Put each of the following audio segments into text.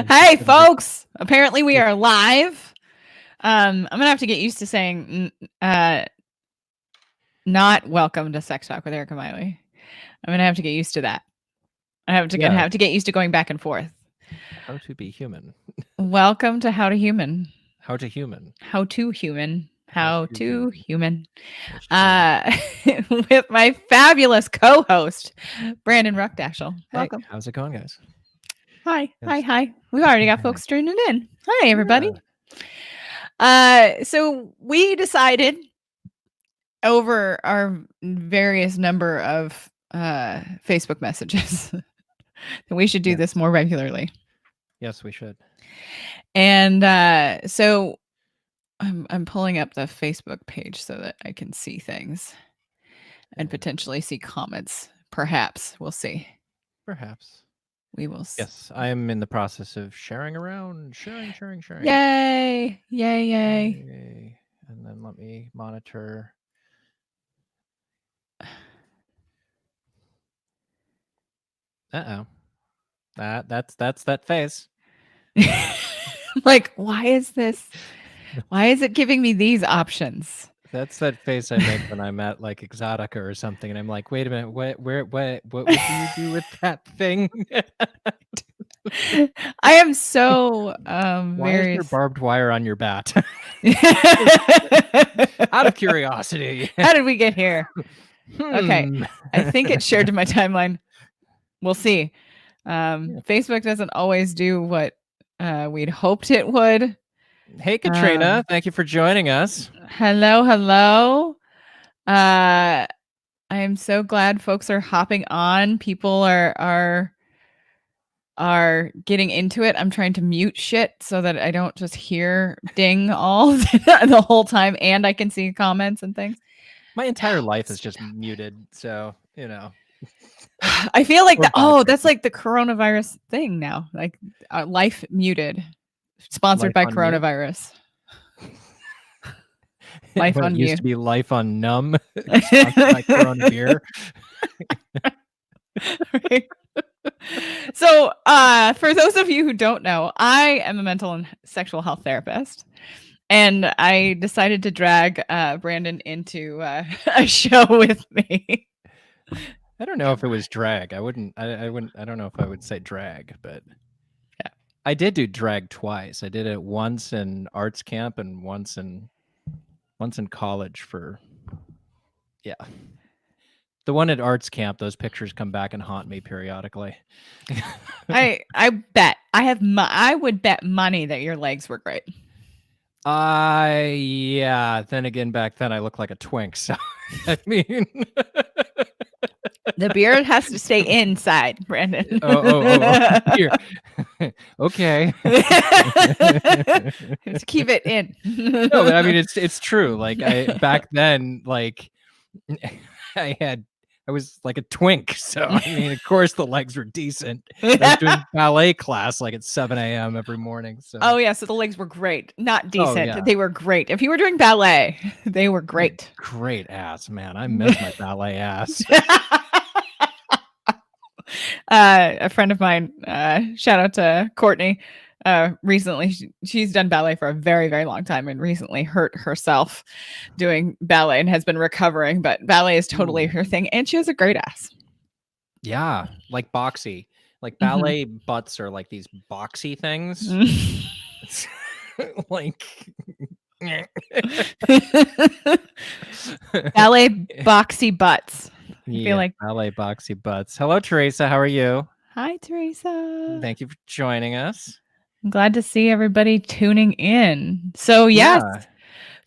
Hey, folks. Apparently we are live. I'm going to have to get used to saying not welcome to Sex Talk with Erica Miley. I'm going to have to get used to that. I have to get used to going back and forth. How to be human. Welcome to How to Human. How to human. How to human. How to human. Human. With my fabulous co-host, Brandon Ruckedashel. Welcome. Hey, how's it going, guys? Hi. Yes. Hi. We've already got folks tuning in. Hi, everybody. Yeah. So we decided over our various number of Facebook messages that we should do this more regularly. Yes, we should. And so I'm pulling up the Facebook page so that I can see things and potentially see comments. Perhaps. We'll see. Perhaps. We will see. Yes, I am in the process of sharing around. Sharing. Yay. And then let me monitor. Uh-oh. That's that face. Like, why is this? Why is it giving me these options? That's that face I make when I'm at like Exotica or something, and I'm like, wait a minute, what do you do with that thing? I am so why is there barbed wire on your bat? Out of curiosity. How did we get here? Okay. I think it shared to my timeline. We'll see. Facebook doesn't always do what we'd hoped it would. Hey, Katrina. Thank you for joining us. Hello. I am so glad folks are hopping on. People are getting into it. I'm trying to mute shit so that I don't just hear ding all the whole time, and I can see comments and things. My entire life is just muted, so you know. I feel like that's like the coronavirus thing now, like life muted, sponsored by coronavirus. Life on used to be life on numb, sponsored by Corona beer. Right. So, for those of you who don't know, I am a mental and sexual health therapist, and I decided to drag Brandon into a show with me. I don't know if it was drag. I don't know if I would say drag, but yeah, I did do drag twice. I did it once in arts camp and once in college for, yeah. The one at arts camp, those pictures come back and haunt me periodically. I bet I would bet money that your legs were great. Yeah. Then again, back then I looked like a twink, so I mean, the beard has to stay inside, Brandon. Oh. Here. Okay. Just keep it in. No, but I mean it's true. Like back then, like I was like a twink, so I mean, of course, the legs were decent. I was doing ballet class like at 7 a.m. every morning. So. Oh yeah, so the legs were great, not decent. Oh, yeah. They were great. If you were doing ballet, they were great. Great ass, man. I miss my ballet ass. A friend of mine, shout out to Courtney. Recently she's done ballet for a very, very long time and recently hurt herself doing ballet and has been recovering, but ballet is totally her thing, and she has a great ass. Yeah, like boxy. Like ballet butts are like these boxy things. Like ballet boxy butts. I feel like ballet boxy butts. Hello, Teresa. How are you? Hi, Teresa. Thank you for joining us. I'm glad to see everybody tuning in. So yes,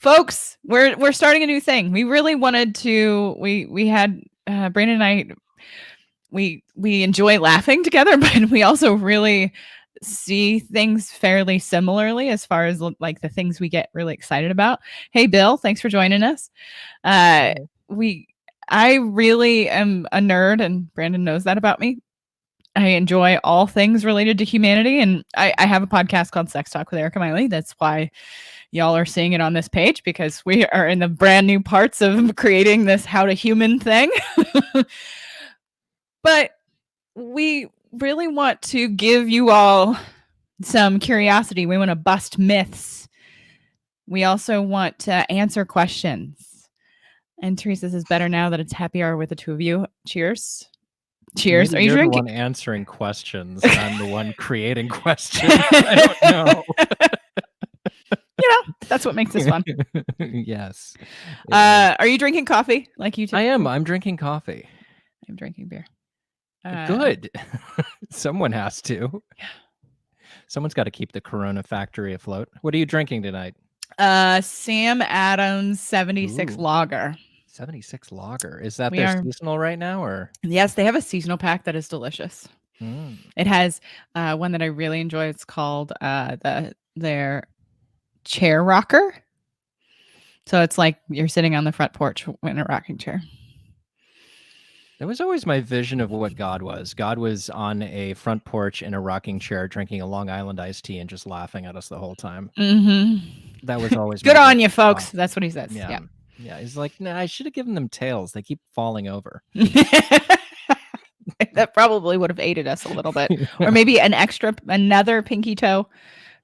folks, we're starting a new thing. We really wanted to. We had Brandon and I. We enjoy laughing together, but we also really see things fairly similarly as far as like the things we get really excited about. Hey, Bill, thanks for joining us. I really am a nerd, and Brandon knows that about me. I enjoy all things related to humanity, and I have a podcast called Sex Talk with Erica Miley. That's why y'all are seeing it on this page, because we are in the brand new parts of creating this how to human thing. But we really want to give you all some curiosity. We want to bust myths. We also want to answer questions. And Teresa says, better now that it's happy hour with the two of you. Cheers. Cheers. Maybe Are you you're drinking? the one answering questions. I'm the one creating questions. I don't know. That's what makes this fun. Yes. Are you drinking coffee like you I am. I'm drinking coffee. I'm drinking beer. Good. Someone has to. Yeah. Someone's got to keep the Corona factory afloat. What are you drinking tonight? Sam Adams 76 Lager. 76 Lager. Is that their seasonal right now, or? Yes, they have a seasonal pack that is delicious. It has one that I really enjoy. It's called their chair rocker. So it's like you're sitting on the front porch in a rocking chair. That was always my vision of what God was. God was on a front porch in a rocking chair drinking a Long Island iced tea and just laughing at us the whole time. That was always good on you, folks. That's what he says. Yeah. Yeah. He's like, nah, I should have given them tails. They keep falling over. That probably would have aided us a little bit. Or maybe another pinky toe,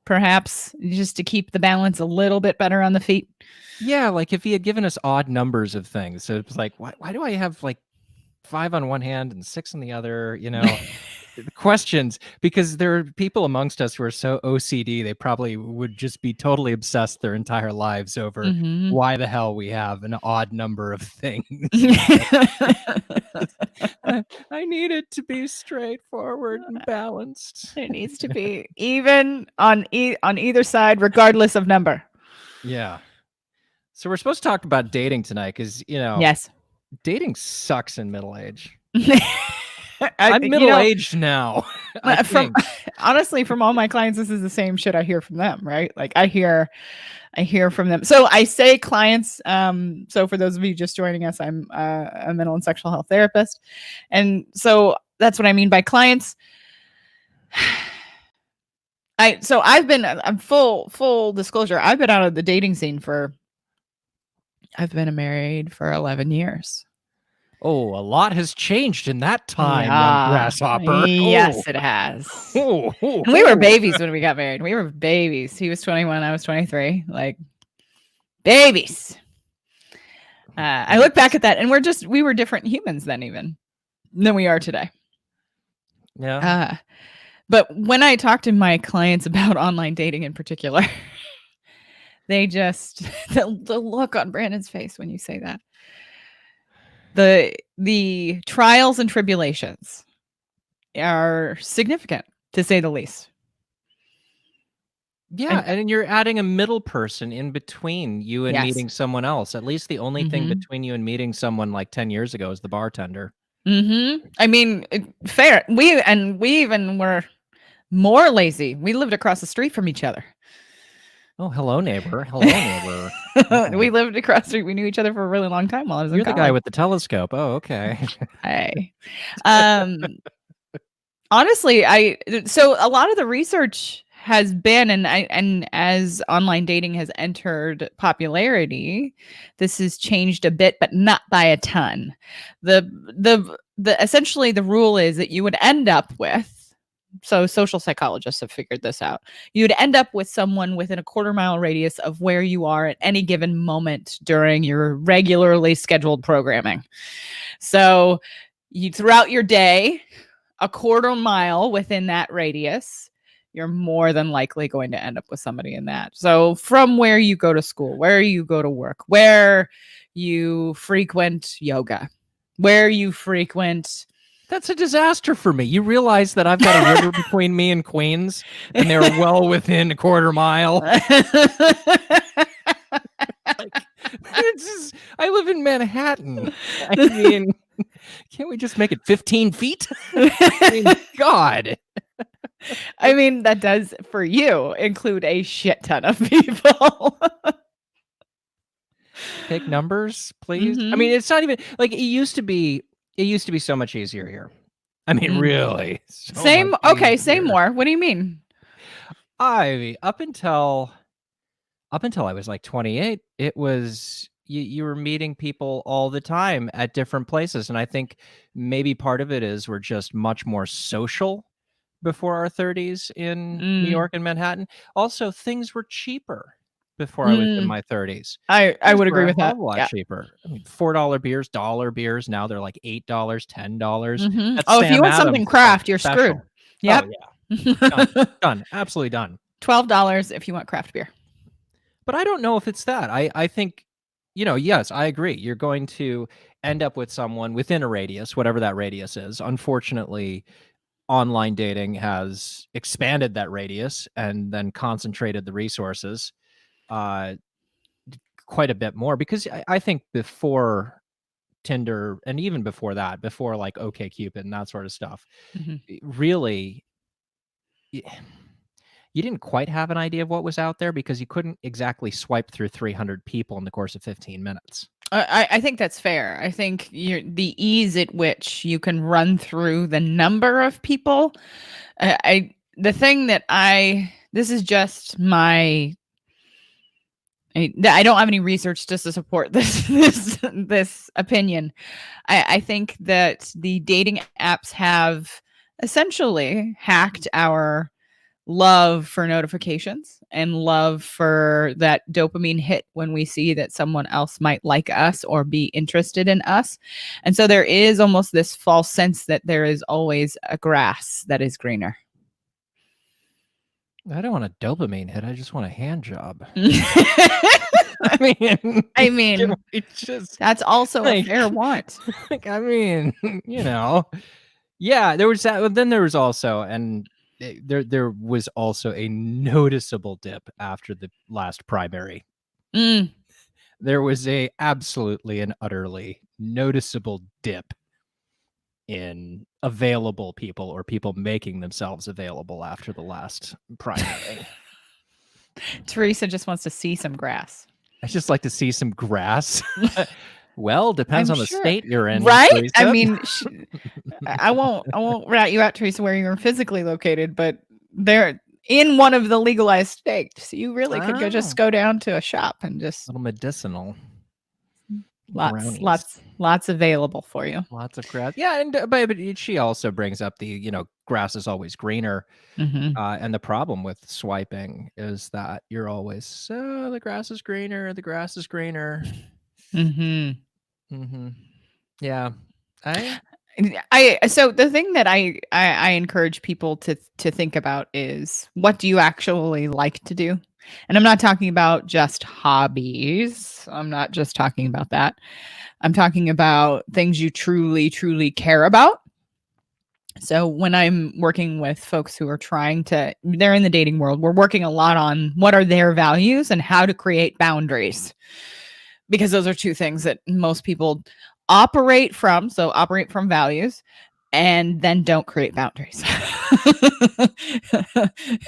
perhaps, just to keep the balance a little bit better on the feet. Yeah, like if he had given us odd numbers of things. So it's like, why do I have like 5 on one hand and 6 on the other? Questions, because there are people amongst us who are so OCD, they probably would just be totally obsessed their entire lives over why the hell we have an odd number of things. I need it to be straightforward and balanced. It needs to be even on either side, regardless of number. Yeah. So we're supposed to talk about dating tonight because, yes, dating sucks in middle age. I'm middle-aged now. Honestly, from all my clients, this is the same shit I hear from them, right? Like I hear from them. So I say clients. So for those of you just joining us, I'm a mental and sexual health therapist, and so that's what I mean by clients. I'm full disclosure. I've been out of the dating scene I've been married for 11 years. Oh, a lot has changed in that time, young grasshopper. Yes, it has. We were babies when we got married. We were babies. He was 21, I was 23. Like babies. I look back at that, and we were different humans then, even than we are today. Yeah. But when I talk to my clients about online dating in particular, they just the look on Brandon's face when you say that. The trials and tribulations are significant, to say the least. Yeah, and you're adding a middle person in between you and meeting someone else. At least the only thing between you and meeting someone like 10 years ago is the bartender. I mean, fair. We even were more lazy. We lived across the street from each other. Oh, hello, neighbor. Hello, neighbor. We lived across the street. We knew each other for a really long time while I was in college. You're the guy with the telescope. Oh, okay. Hey. Honestly, so a lot of the research has been, and as online dating has entered popularity, this has changed a bit, but not by a ton. The essentially the rule is that you would end up with, so social psychologists have figured this out, you'd end up with someone within a 1/4 mile radius of where you are at any given moment during your regularly scheduled programming. So you throughout your day, a 1/4 mile within that radius, you're more than likely going to end up with somebody in that. So from where you go to school, where you go to work, where you frequent yoga, where you frequent... That's a disaster for me. You realize that I've got a river between me and Queens, and they're well within a 1/4 mile. I live in Manhattan. I mean, can't we just make it 15 feet? I mean, God. I mean, that does, for you, include a shit ton of people. Take numbers, please. I mean, it's not even like it used to be. It used to be so much easier here. I mean, really. Same. Okay, say more. What do you mean? Up until I was like 28, it was you were meeting people all the time at different places, and I think maybe part of it is we're just much more social before our 30s in New York and Manhattan. Also, things were cheaper before I was in my 30s. I Things would were agree a with hell that. of a lot Yeah. cheaper. I mean, $4 beers, dollar beers. Now they're like $8, $10. That Oh, if you Sam want Adams something is like craft, you're screwed. special. Yep. Oh yeah, done, absolutely done. $12 if you want craft beer. But I don't know if it's that. I think, yes, I agree. You're going to end up with someone within a radius, whatever that radius is. Unfortunately, online dating has expanded that radius and then concentrated the resources quite a bit more, because I think before Tinder, and even before that, before like OkCupid and that sort of stuff, really, you didn't quite have an idea of what was out there because you couldn't exactly swipe through 300 people in the course of 15 minutes. I think that's fair. I think the ease at which you can run through the number of people. The thing that this is just my. I don't have any research just to support this opinion. I think that the dating apps have essentially hacked our love for notifications and love for that dopamine hit when we see that someone else might like us or be interested in us. And so there is almost this false sense that there is always a grass that is greener. I don't want a dopamine hit. I just want a hand job. I mean, that's also a fair want. I mean, yeah, there was that. But then there was also, and there was also a noticeable dip after the last primary. There was a absolutely and utterly noticeable dip in available people, or people making themselves available after the last primary. Teresa just wants to see some grass. I just like to see some grass. Well, depends on the state you're in, right? Teresa. I mean, I won't rat you out, Teresa, where you're physically located, but they're in one of the legalized states. You really could just go down to a shop and just little medicinal. Lots available for you. Lots of grass. Yeah, but she also brings up the, grass is always greener. And the problem with swiping is that you're always, the grass is greener, the grass is greener. Yeah. So the thing that I encourage people to think about is, what do you actually like to do? And I'm not talking about just hobbies. I'm not just talking about that. I'm talking about things you truly, truly care about. So when I'm working with folks who are they're in the dating world, we're working a lot on what are their values and how to create boundaries. Because those are two things that most people operate from. So operate from values and then don't create boundaries.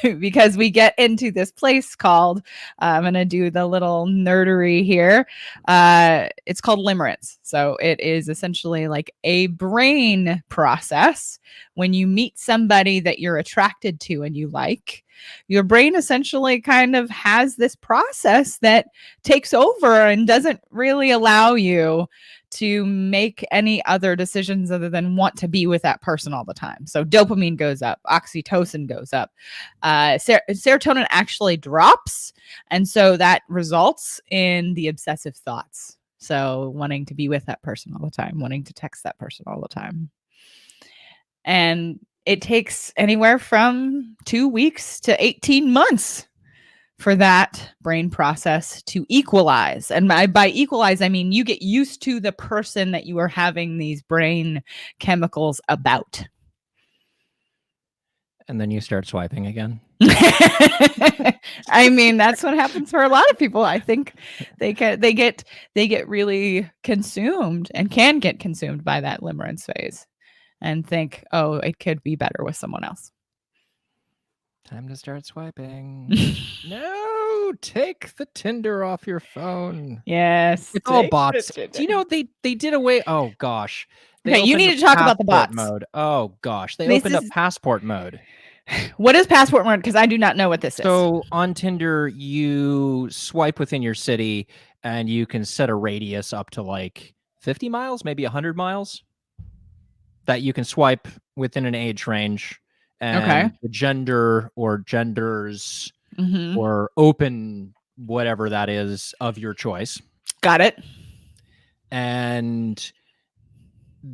Because we get into this place called, I'm going to do the little nerdery here. It's called limerence. So it is essentially like a brain process. When you meet somebody that you're attracted to and you like, your brain essentially kind of has this process that takes over and doesn't really allow you to make any other decisions other than want to be with that person all the time. So dopamine goes up, oxytocin goes up, serotonin actually drops. And so that results in the obsessive thoughts. So wanting to be with that person all the time, wanting to text that person all the time. And it takes anywhere from 2 weeks to 18 months for that brain process to equalize. And by equalize, I mean you get used to the person that you are having these brain chemicals about. And then you start swiping again. I mean, that's what happens for a lot of people. I think they get really consumed and can get consumed by that limerence phase and think, oh, it could be better with someone else. Time to start swiping. No, take the Tinder off your phone. Yes. It's all bots. Do you know they did away? Oh gosh. Okay, you need to talk about the bots mode. Oh gosh. They opened up passport mode. What is passport mode? Because I do not know what this is. So on Tinder, you swipe within your city and you can set a radius up to like 50 miles, maybe 100 miles that you can swipe within an age range. and the gender or genders or open whatever that is of your choice. Got it. And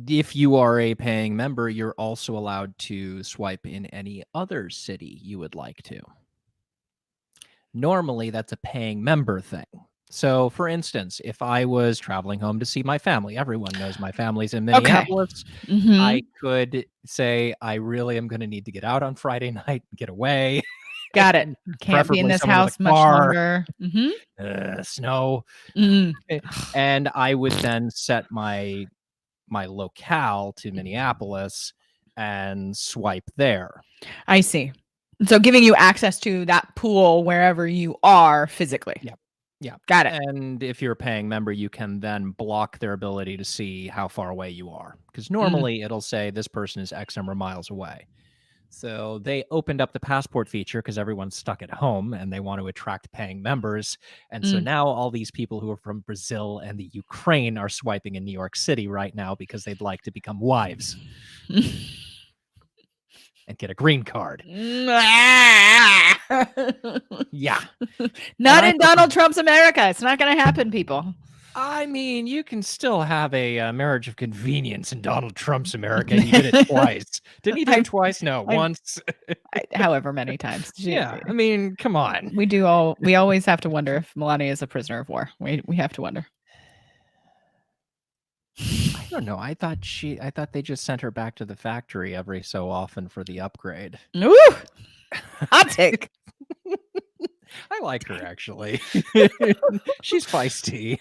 if you are a paying member, you're also allowed to swipe in any other city you would like to. Normally, that's a paying member thing. So, for instance, if I was traveling home to see my family, everyone knows my family's in Minneapolis. I could say, I really am going to need to get out on Friday night and get away. Got it. Can't be in Preferably this someone with house a much car. longer. Snow. And I would then set my locale to Minneapolis and swipe there. I see. So giving you access to that pool wherever you are physically. Yep. Yeah. Got it. And if you're a paying member, you can then block their ability to see how far away you are. Because normally it'll say this person is X number of miles away. So they opened up the passport feature because everyone's stuck at home and they want to attract paying members. And so now all these people who are from Brazil and the Ukraine are swiping in New York City right now because they'd like to become wives and get a green card. Yeah. Not in Donald Trump's America. It's not going to happen, people. I mean, you can still have a marriage of convenience in Donald Trump's America. He did it twice. Didn't he do it twice? No, once. However many times. Yeah, I mean, come on. We always have to wonder if Melania is a prisoner of war. We have to wonder. I don't know. I thought they just sent her back to the factory every so often for the upgrade. Ooh, hot take. I like her actually. She's feisty.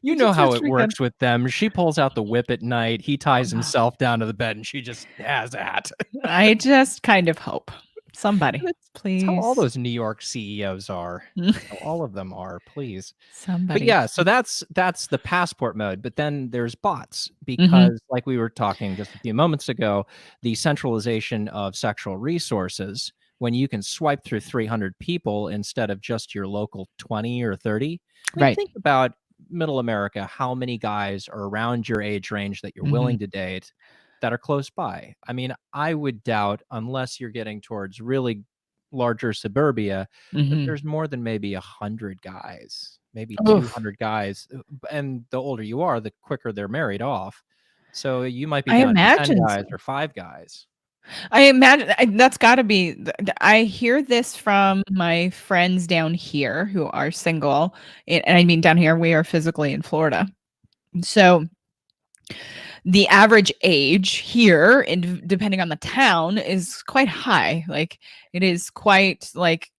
You know how it works with them. She pulls out the whip at night. He ties himself down to the bed, and she just has that. I just kind of hope somebody, please. That's how all those New York CEOs are. All of them are. Please, somebody. But yeah, so that's the passport mode. But then there's bots because, like we were talking just a few moments ago, the centralization of sexual resources. When you can swipe through 300 people instead of just your local 20 or 30. I mean, think about middle America, how many guys are around your age range that you're willing to date that are close by. I mean, I would doubt, unless you're getting towards really larger suburbia, that there's more than maybe 100 guys, maybe 200 guys. And the older you are, the quicker they're married off. So you might be down to 10 guys or 5 guys. I imagine that's got to be. I hear this from my friends down here who are single, and I mean down here we are physically in Florida. So the average age here, and depending on the town, is quite high. Like it is quite like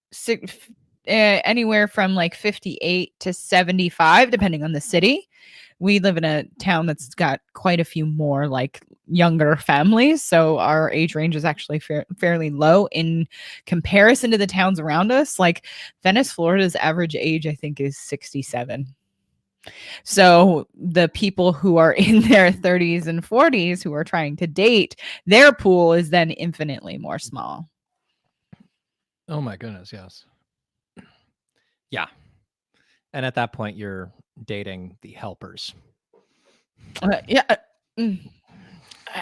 anywhere from like 58 to 75, depending on the city. We live in a town that's got quite a few more like younger families. So our age range is actually fairly low in comparison to the towns around us. Like Venice, Florida's average age, I think, is 67. So the people who are in their 30s and 40s who are trying to date, their pool is then infinitely more small. Oh my goodness, yes. Yeah. And at that point, you're dating the helpers. Yeah.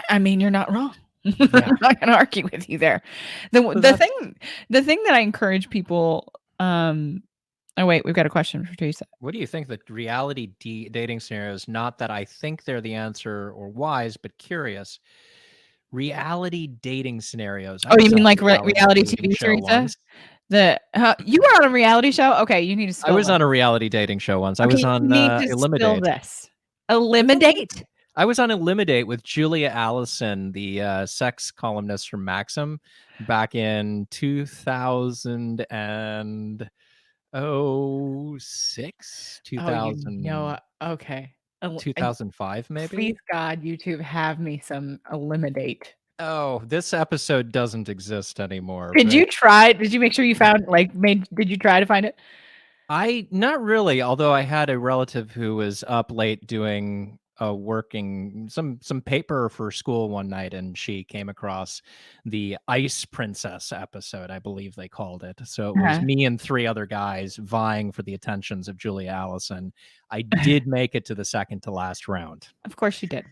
I mean, you're not wrong. I'm not going to argue with you there. The thing that I encourage people. Oh wait, we've got a question for Teresa. What do you think the reality dating scenarios? Not that I think they're the answer or wise, but curious. Reality dating scenarios. Oh, you mean like reality TV, Teresa? You were on a reality show? Okay, you need to spill I was on a reality dating show once. I was on Eliminate. This. Eliminate? I was on Eliminate with Julia Allison, the sex columnist from Maxim, back in 2006, 2000. Okay. 2005, maybe. Please God, YouTube, have me some Eliminate. Oh, this episode doesn't exist anymore. Did you try? Did you make sure you found did you try to find it? Not really, although I had a relative who was up late doing working some paper for school one night, and she came across the Ice Princess episode, I believe they called it. So it was me and 3 other guys vying for the attentions of Julia Allison. I did make it to the second to last round. Of course you did.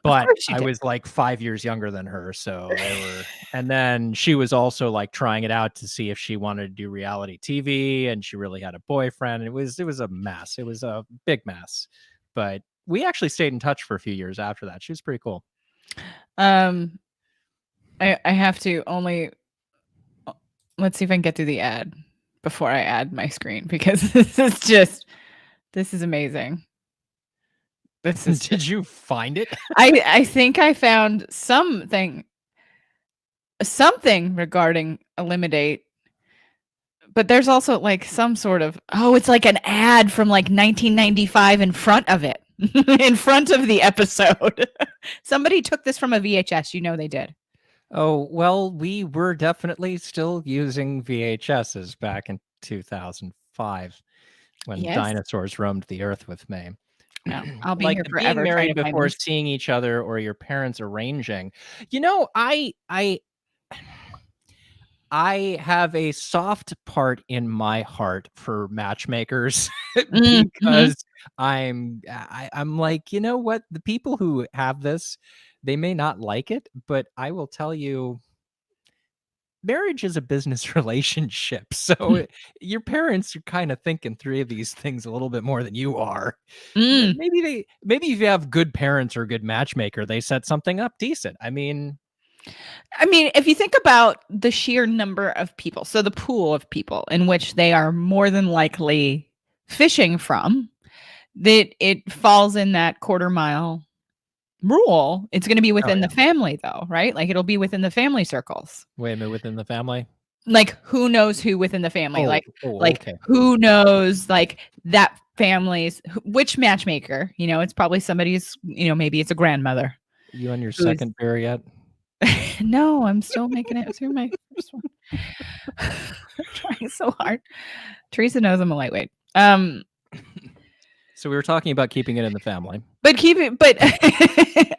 but I was like 5 years younger than her, so they were. And then she was also like trying it out to see if she wanted to do reality TV, and she really had a boyfriend. It was a mess. It was a big mess, but we actually stayed in touch for a few years after that. She was pretty cool. I have to only let's see if I can get through the ad before I add my screen, because this is amazing. This is Did you find it? I think I found something regarding Eliminate, but there's also like some sort of, it's like an ad from like 1995 in front of it. In front of the episode. Somebody took this from a VHS, they did. Oh, well, we were definitely still using VHSs back in 2005 when dinosaurs roamed the earth with me. No, I'll be like here the forever being married trying to before find this. seeing each other or your parents arranging. I have a soft part in my heart for matchmakers because I'm like, you know what? The people who have this, they may not like it, but I will tell you, marriage is a business relationship. So your parents are kind of thinking through these things a little bit more than you are. Maybe if you have good parents or a good matchmaker, they set something up decent. I mean, if you think about the sheer number of people, so the pool of people in which they are more than likely fishing from, that it falls in that quarter mile rule. It's going to be within the family, though, right? Like it'll be within the family circles. Wait a minute, within the family? Like who knows who within the family? Okay. Who knows like that family's which matchmaker? It's probably somebody's. Maybe it's a grandmother. You on your second beer yet? No, I'm still making it through my first one. I'm trying so hard. Teresa knows I'm a lightweight. So we were talking about keeping it in the family. But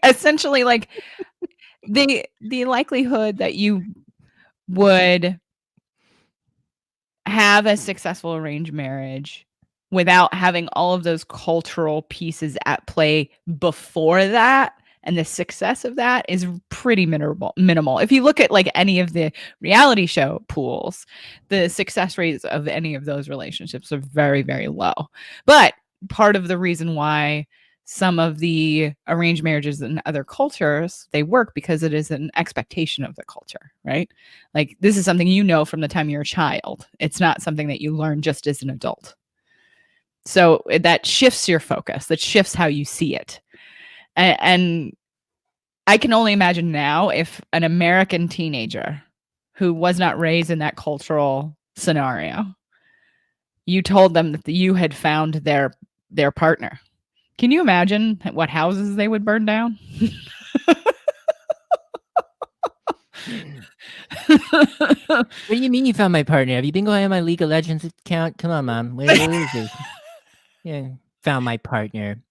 essentially, like the likelihood that you would have a successful arranged marriage without having all of those cultural pieces at play before that, and the success of that is pretty minimal. If you look at like any of the reality show pools, the success rates of any of those relationships are very, very low. But part of the reason why some of the arranged marriages in other cultures, they work because it is an expectation of the culture, right? Like this is something from the time you're a child. It's not something that you learn just as an adult. So that shifts your focus, that shifts how you see it. And I can only imagine now if an American teenager who was not raised in that cultural scenario, you told them that you had found their partner. Can you imagine what houses they would burn down? What do you mean you found my partner? Have you been going on my League of Legends account? Come on, Mom. Where is it? Yeah, found my partner.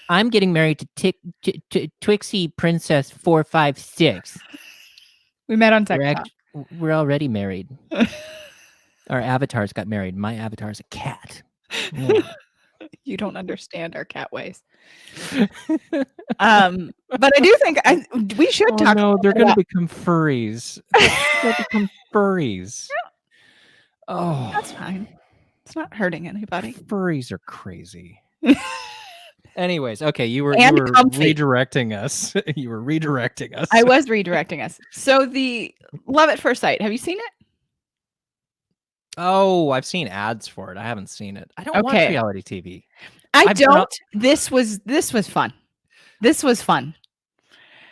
I'm getting married to Twixie Princess 456. We met on TikTok. We're already married. Our avatars got married. My avatar is a cat. You don't understand our cat ways. But I do think we should talk. No, they're going to become furries. They'll become furries. Oh, that's fine. It's not hurting anybody. Furries are crazy. Anyways, okay, you were comfy. redirecting us. You were redirecting us. I was redirecting us. So the Love at First Sight, have you seen it? Oh, I've seen ads for it. I haven't seen it. I don't watch reality TV. I don't. This was fun. This was fun.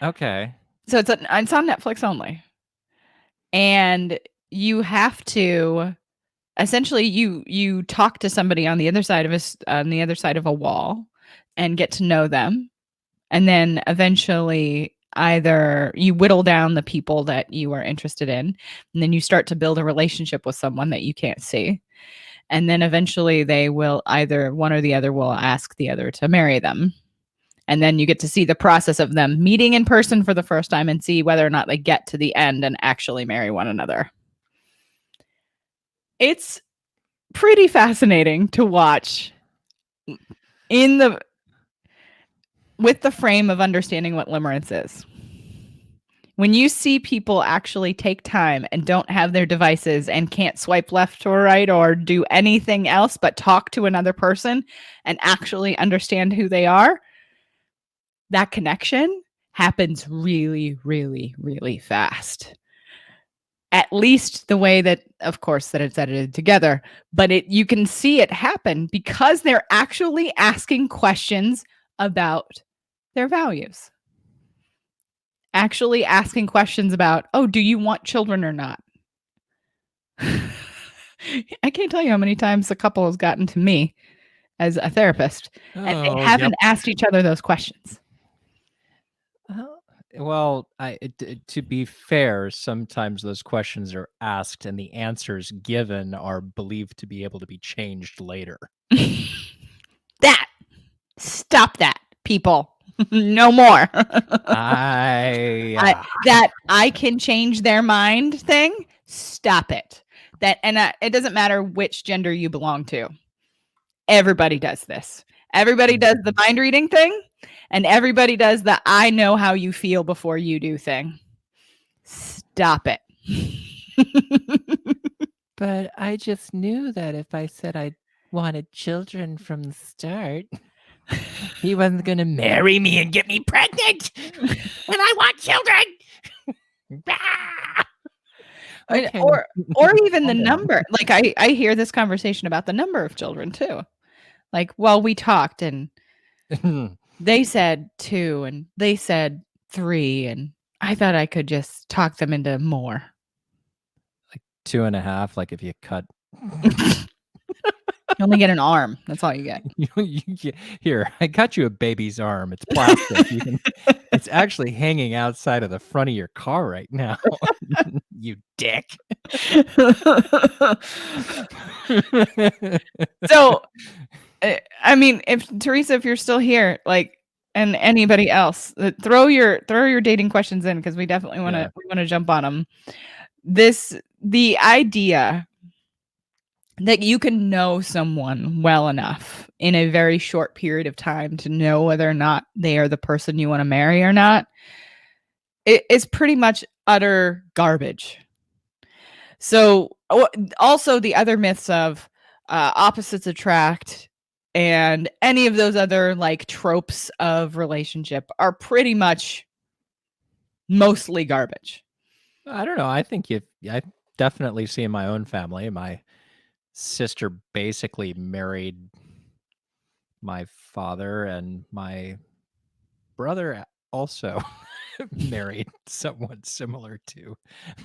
Okay. So it's on Netflix only. And you have to essentially you talk to somebody on the other side of a wall and get to know them. And then eventually either you whittle down the people that you are interested in, and then you start to build a relationship with someone that you can't see. And then eventually they will either one or the other will ask the other to marry them. And then you get to see the process of them meeting in person for the first time and see whether or not they get to the end and actually marry one another. It's pretty fascinating to watch with the frame of understanding what limerence is. When you see people actually take time and don't have their devices and can't swipe left or right or do anything else but talk to another person and actually understand who they are, that connection happens really, really, really fast. At least the way that, of course, that it's edited together, but you can see it happen because they're actually asking questions about their values. Actually asking questions about, oh, do you want children or not? I can't tell you how many times a couple has gotten to me as a therapist, and they haven't asked each other those questions. Well, to be fair, sometimes those questions are asked and the answers given are believed to be able to be changed later. Stop that, people. No more. That I can change their mind thing. Stop it. It doesn't matter which gender you belong to. Everybody does this. Everybody does the mind reading thing, and everybody does the I know how you feel before you do thing. Stop it. But I just knew that if I said I wanted children from the start, he wasn't going to marry me and get me pregnant when I want children. Okay. Or even the number. Like I hear this conversation about the number of children too. Like, well, we talked and they said 2 and they said 3 and I thought I could just talk them into more. Like 2.5, like if you cut. You only get an arm. That's all you get. Here, I got you a baby's arm. It's plastic. It's actually hanging outside of the front of your car right now. You dick. So, I mean, if Teresa, if you're still here, like, and anybody else, throw your dating questions in because we definitely want to jump on them. The idea that you can know someone well enough in a very short period of time to know whether or not they are the person you want to marry or not, it is pretty much utter garbage. So also the other myths of opposites attract and any of those other like tropes of relationship are pretty much mostly garbage. I don't know. I think I definitely see in my own family, my sister basically married my father, and my brother also married someone similar to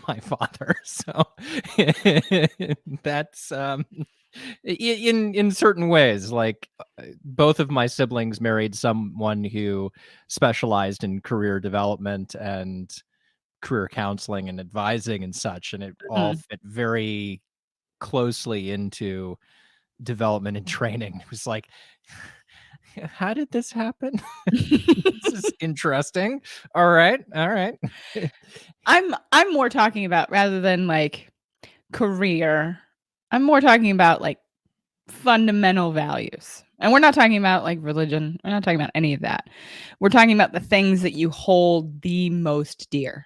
my father. So that's in certain ways, like both of my siblings married someone who specialized in career development and career counseling and advising and such, and it all fit very closely into development and training. It was like, how did this happen? This is interesting. All right. I'm more talking about, rather than like career, I'm more talking about like fundamental values. And we're not talking about like religion. We're not talking about any of that. We're talking about the things that you hold the most dear.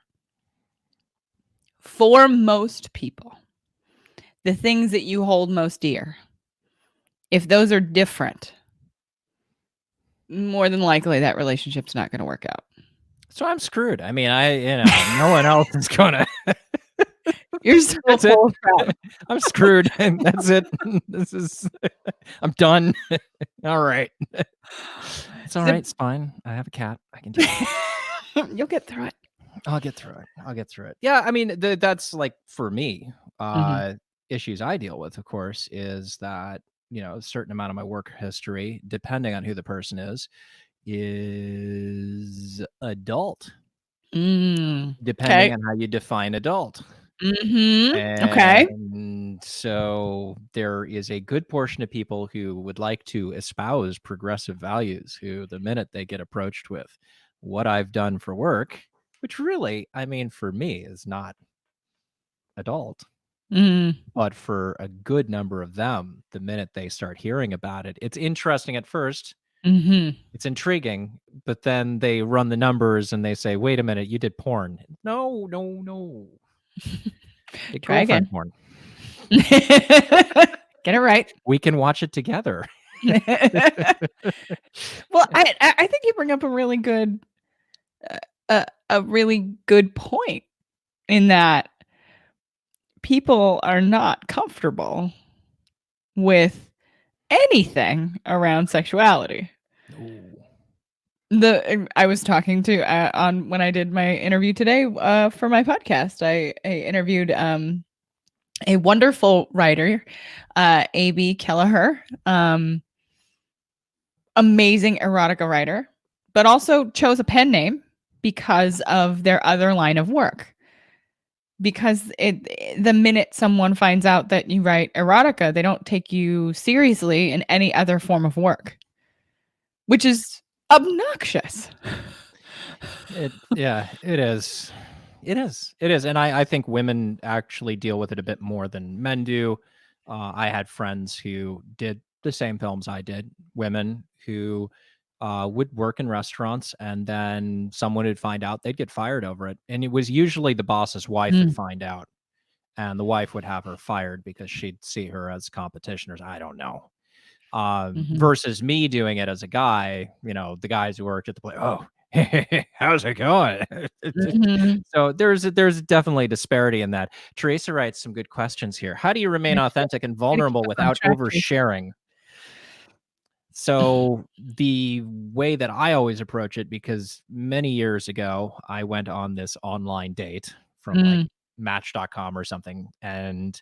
For most people, the things that you hold most dear, if those are different, more than likely that relationship's not going to work out. So I'm screwed. I mean, no one else is gonna. You're still full of crap. I'm screwed. That's it. I'm done. All right. It's all right. It's fine. I have a cat. I can do it. You'll get through it. I'll get through it. Yeah, I mean, that's like for me, issues I deal with, of course, is that, a certain amount of my work history, depending on who the person is adult. Depending on how you define adult. Okay. And so there is a good portion of people who would like to espouse progressive values, who the minute they get approached with what I've done for work, which really, I mean, for me is not adult. But for a good number of them, the minute they start hearing about it, it's interesting at first. It's intriguing, but then they run the numbers and they say, "Wait a minute, you did porn." No, no, no. Did Try girlfriend again. porn. Get it right. We can watch it together. Well, I think you bring up a really good point in that people are not comfortable with anything around sexuality. No. I was talking to on when I did my interview today for my podcast. I interviewed a wonderful writer, A.B. Kelleher, amazing erotica writer, but also chose a pen name because of their other line of work. Because the minute someone finds out that you write erotica, they don't take you seriously in any other form of work, which is obnoxious. It is. It is. And I think women actually deal with it a bit more than men do. I had friends who did the same films I did, women who would work in restaurants, and then someone would find out, they'd get fired over it. And it was usually the boss's wife would find out, and the wife would have her fired because she'd see her as competition, or I don't know. Versus me doing it as a guy, the guys who worked at the place, oh, hey, how's it going? So there's definitely disparity in that. Teresa writes some good questions here. How do you remain authentic and vulnerable without oversharing? So the way that I always approach it, because many years ago I went on this online date from like Match.com or something, and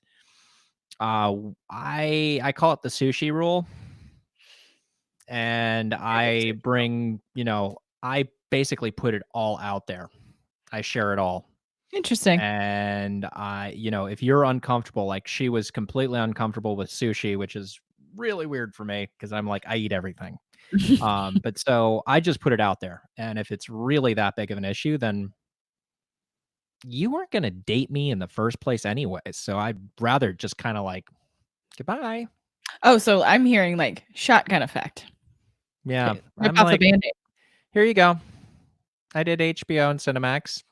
I call it the sushi rule. And I bring, I basically put it all out there. I share it all. Interesting. And if you're uncomfortable, like she was completely uncomfortable with sushi, which is really weird for me because I'm like, I eat everything. But so I just put it out there. And if it's really that big of an issue, then you weren't going to date me in the first place anyway. So I'd rather just kind of like, goodbye. Oh, so I'm hearing like shotgun effect. Yeah. Okay, rip off the Band-Aid. Here you go. I did HBO and Cinemax.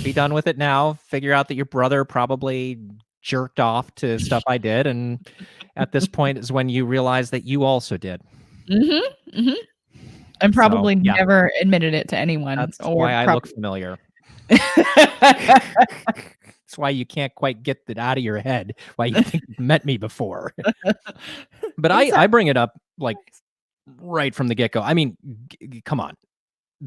Be done with it now. Figure out that your brother probably jerked off to stuff I did, and at this point is when you realize that you also did. And probably never admitted it to anyone. That's why I look familiar. That's why you can't quite get that out of your head, why you think you've met me before. But I bring it up like right from the get-go. I mean, come on.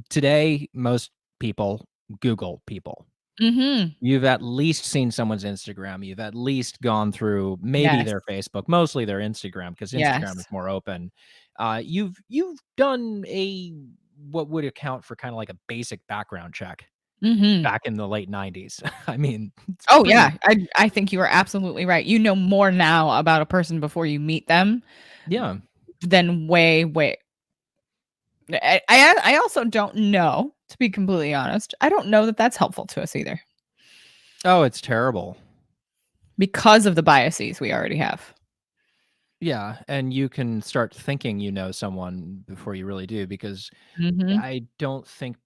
Today, most people Google people. You've at least seen someone's Instagram. You've at least gone through maybe their Facebook, mostly their Instagram, because Instagram is more open. You've done what would account for kind of like a basic background check back in the late 90s. I mean, yeah, I think you are absolutely right. You know more now about a person before you meet them. Yeah. Than way. I also don't know, to be completely honest. I don't know that that's helpful to us either. Oh, it's terrible. Because of the biases we already have. Yeah, and you can start thinking you know someone before you really do, because I don't think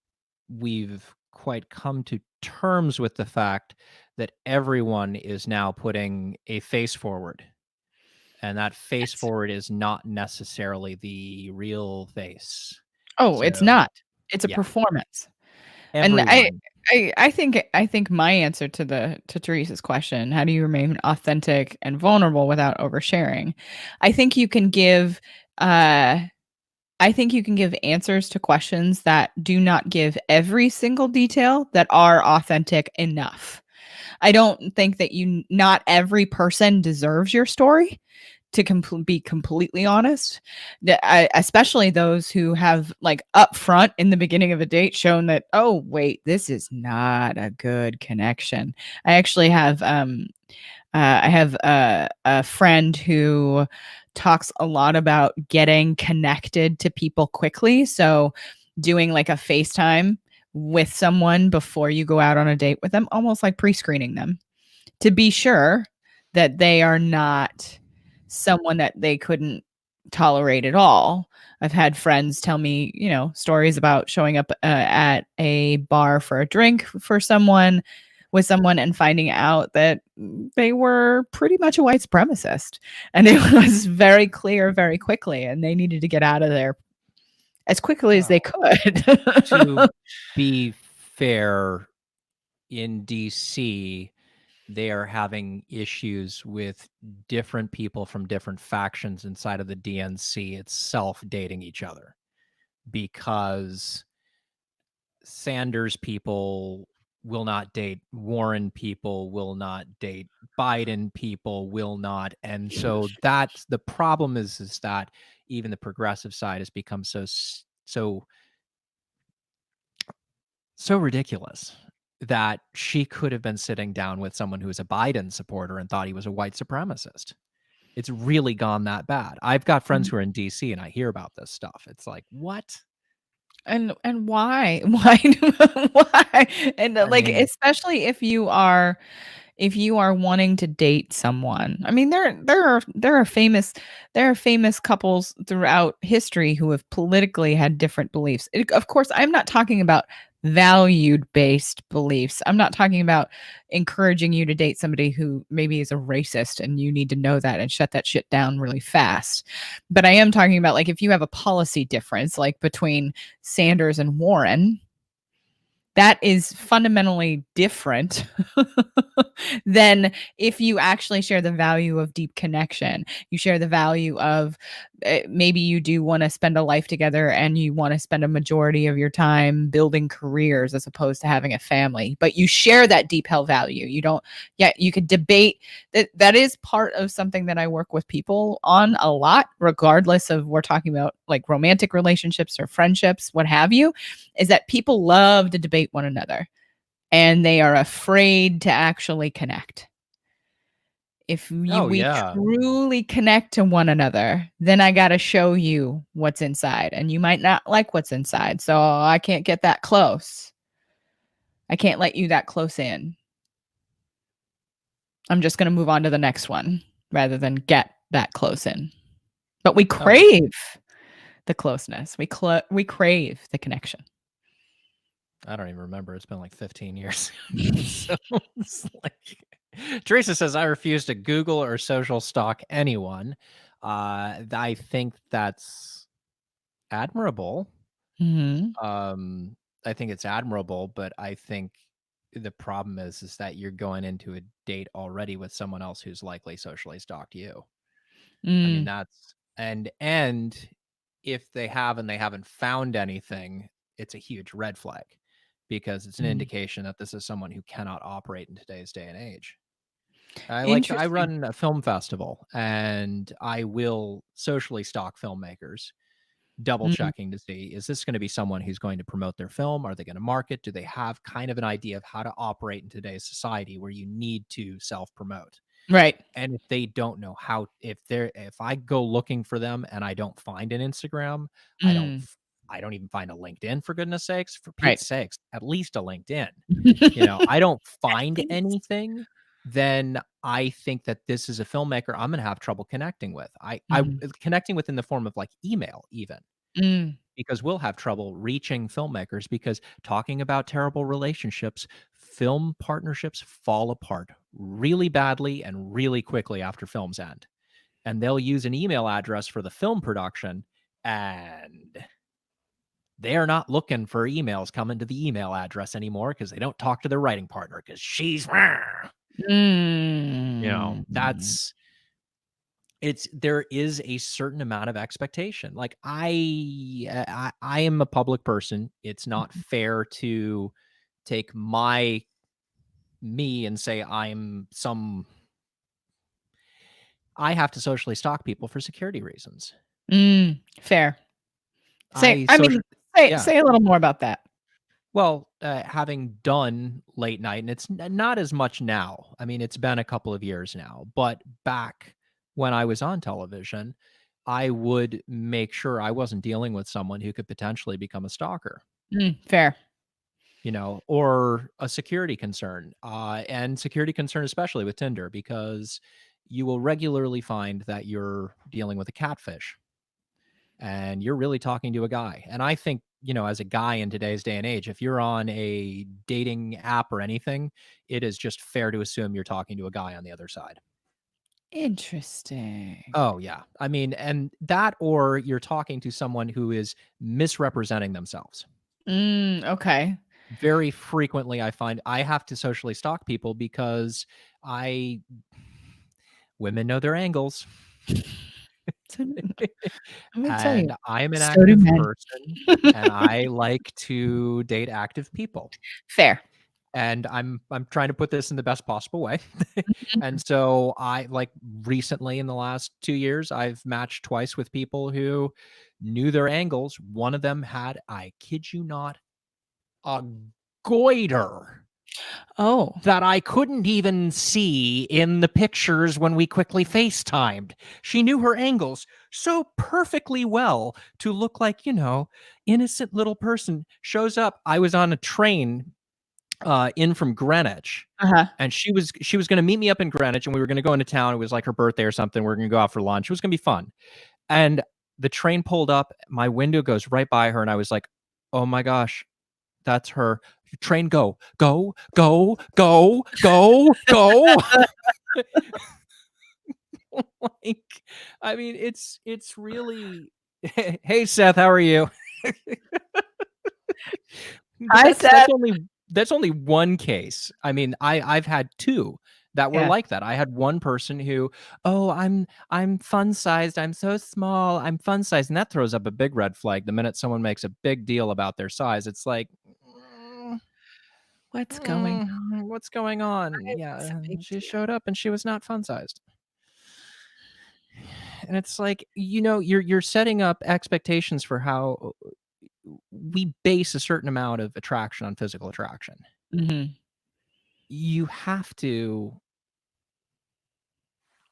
we've quite come to terms with the fact that everyone is now putting a face forward. And that face forward is not necessarily the real face. Oh, it's not. It's a performance. Everyone. And I think my answer to Teresa's question, how do you remain authentic and vulnerable without oversharing? I think you can give answers to questions that do not give every single detail that are authentic enough. I don't think that not every person deserves your story, to be completely honest, especially those who have like upfront in the beginning of a date shown that, oh wait, this is not a good connection. I actually have a friend who talks a lot about getting connected to people quickly. So doing like a FaceTime with someone before you go out on a date with them, almost like pre-screening them to be sure that they are not someone that they couldn't tolerate at all. I've had friends tell me, stories about showing up at a bar for a drink for someone with someone and finding out that they were pretty much a white supremacist. And it was very clear very quickly, and they needed to get out of there as quickly as they could. To be fair, in DC, they are having issues with different people from different factions inside of the DNC itself dating each other, because Sanders people will not date Warren people, will not date Biden people, will not. And so that's the problem, is that even the progressive side has become so ridiculous that she could have been sitting down with someone who is a Biden supporter and thought he was a white supremacist. It's really gone that bad. I've got friends who are in DC and I hear about this stuff. It's like, what? And why? Why? And I mean, especially if you are wanting to date someone. I mean, there are famous couples throughout history who have politically had different beliefs. Of course, I'm not talking about valued based beliefs. I'm not talking about encouraging you to date somebody who maybe is a racist and you need to know that and shut that shit down really fast. But I am talking about, like, if you have a policy difference, like between Sanders and Warren, that is fundamentally different than if you actually share the value of deep connection. You share the value of maybe you do want to spend a life together and you want to spend a majority of your time building careers as opposed to having a family, but you share that deep held value. You don't, yeah, you could debate that. That is part of something that I work with people on a lot, regardless of we're talking about like romantic relationships or friendships, what have you, is that people love to debate one another and they are afraid to actually connect. If we truly connect to one another, then I got to show you what's inside, and you might not like what's inside. So I can't get that close. I can't let you that close in. I'm just going to move on to the next one rather than get that close in. But we crave the closeness. We crave the connection. I don't even remember. It's been like 15 years. So it's like, Teresa says, I refuse to Google or social stalk anyone. I think that's admirable. I think it's admirable, but I think the problem is that you're going into a date already with someone else who's likely socially stalked you. I mean, that's, and if they have and they haven't found anything, it's a huge red flag, because it's an indication that this is someone who cannot operate in today's day and age. I run a film festival and I will socially stalk filmmakers, double checking to see, is this going to be someone who's going to promote their film? Are they going to market? Do they have kind of an idea of how to operate in today's society where you need to self-promote? Right. And if they don't know how, if I go looking for them and I don't find an Instagram, I don't even find a LinkedIn, for goodness sakes, for Pete's sakes, at least a LinkedIn. I don't find anything, then I think that this is a filmmaker I'm going to have trouble connecting with. I connecting with in the form of like email even. Because we'll have trouble reaching filmmakers, because talking about terrible relationships, film partnerships fall apart really badly and really quickly after films end. And they'll use an email address for the film production, and they're not looking for emails coming to the email address anymore because they don't talk to their writing partner because she's, that's, there is a certain amount of expectation. Like I am a public person. It's not fair to take me and say I have to socially stalk people for security reasons. Fair. Say a little more about that. Well, having done late night, and it's not as much now. I mean, it's been a couple of years now, but back when I was on television, I would make sure I wasn't dealing with someone who could potentially become a stalker. Fair. Or a security concern, and security concern, especially with Tinder, because you will regularly find that you're dealing with a catfish. and you're really talking to a guy. And I think, as a guy in today's day and age, if you're on a dating app or anything, it is just fair to assume you're talking to a guy on the other side. Interesting. Oh, yeah. I mean, and that, or you're talking to someone who is misrepresenting themselves. Okay. Very frequently, I find I have to socially stalk people because women know their angles. So, let me tell you, And I'm an so do active men. person, and I like to date active people. Fair. And I'm trying to put this in the best possible way. And Mhm. so I, like, recently in the last 2 years, I've matched twice with people who knew their angles. One of them had, I kid you not, a goiter Oh, that I couldn't even see in the pictures when we quickly FaceTimed. She knew her angles so perfectly well to look like, innocent little person shows up. I was on a train in from Greenwich, uh-huh. and she was going to meet me up in Greenwich, and we were going to go into town. It was like her birthday or something. We are going to go out for lunch. It was going to be fun. And the train pulled up. My window goes right by her, and I was like, "Oh my gosh, that's her." Train, go, go, go, go, go, go. Like, I mean, it's really. Hey, Seth, how are you? But Hi, Seth. that's only one case. I mean, I've had two that were Yeah. like that. I had one person who, "Oh, I'm fun sized. I'm so small. I'm fun sized," and that throws up a big red flag the minute someone makes a big deal about their size. It's like, What's going what's going on? on? It's Yeah, a big she deal. showed up and she was not fun sized. And it's like, you're setting up expectations for how we base a certain amount of attraction on physical attraction. Mhm. You have to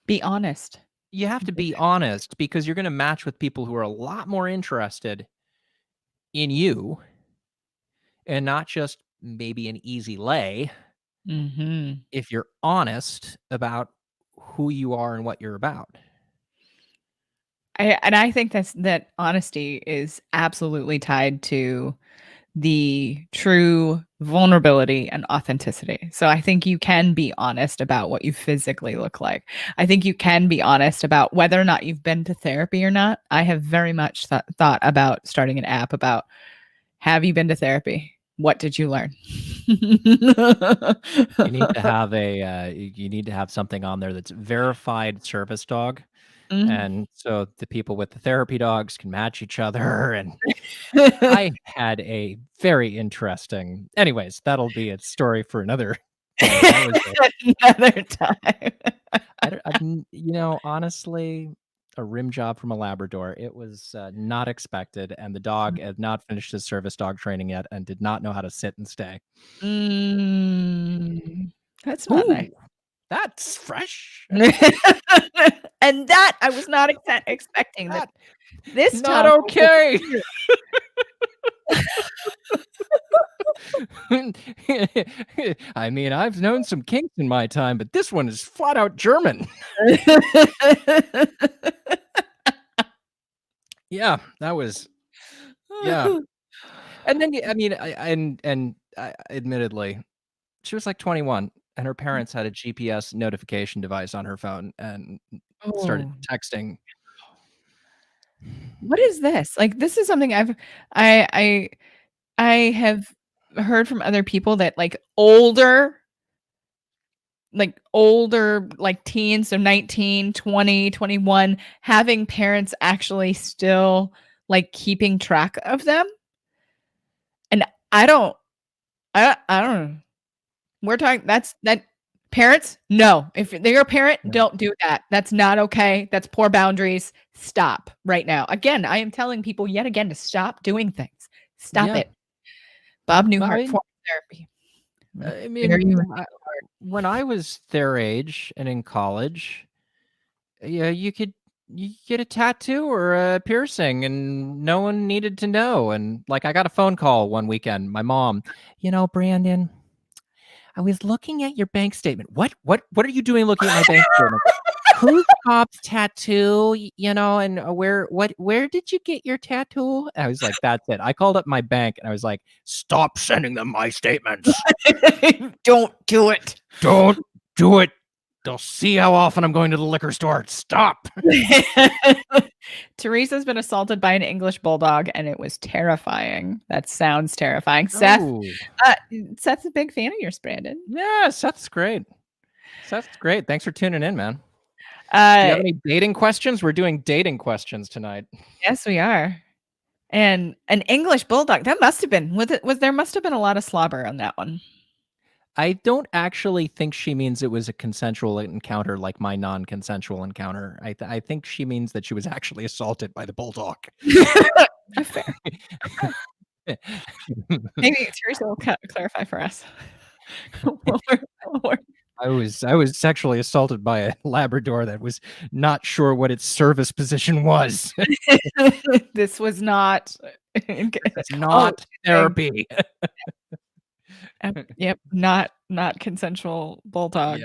Be honest. you have to be honest, because you're going to match with people who are a lot more interested in you, and not just maybe an easy lay, Mhm. if you're honest about who you are and what you're about. I think that honesty is absolutely tied to the true vulnerability and authenticity. So I think you can be honest about what you physically look like. I think you can be honest about whether or not you've been to therapy or not. I have very much thought about starting an app about, have you been to therapy? What did you learn? You need to have you need to have something on there that's verified service dog. Mm. And so the people with the therapy dogs can match each other. And I had a very interesting, anyways, that'll be a story for another day. That was Another time. I don't, honestly, a rim job from a Labrador. It was not expected, and the dog had not finished his service dog training yet, and did not know how to sit and stay. Mm, that's not nice. Ooh, that's fresh. And that I was not expecting that That this not Tom will okay. hear. I mean, I've known some kinks in my time, but this one is flat out German. Yeah, that was yeah. And then I mean, admittedly, she was like 21, and her parents had a GPS notification device on her phone and started Oh, texting. what is this? Like, this is something I I I have heard from other people that, older, like, teens, so 19, 20, 21, having parents actually still, like, keeping track of them, and I don't I don't know. We're talking that parents, no. If they're a parent, Yeah. don't do that. That's not okay. That's poor boundaries. Stop right now. Again, I am telling people yet again to stop doing things. Stop Yeah. it. Bob Well, Newhart, form therapy. I Very mean, when I was their age and in college, yeah, you get a tattoo or a piercing, and no one needed to know. And like, I got a phone call one weekend. My mom, Brandon, I was looking at your bank statement. What are you doing looking at my bank statement? who's Bob's tattoo, and where did you get your tattoo? I was like, that's it. I called up my bank and I was like, stop sending them my statements. Don't do it. Don't do it. They'll see how often I'm going to the liquor store. Stop. Teresa's been assaulted by an English bulldog, and it was terrifying. That sounds terrifying. Seth's a big fan of yours, Brandon. Yeah, Seth's great. Seth's great. Thanks for tuning in, man. Do you have any dating questions? We're doing dating questions tonight. Yes, we are. And an English bulldog. That must have been there must have been a lot of slobber on that one. I don't actually think she means it was a consensual encounter like my non-consensual encounter. I think she means that she was actually assaulted by the bulldog. Fair. Maybe Teresa will clarify for us. I was sexually assaulted by a Labrador that was not sure what its service position was. This was not therapy. Yep, not consensual bulldog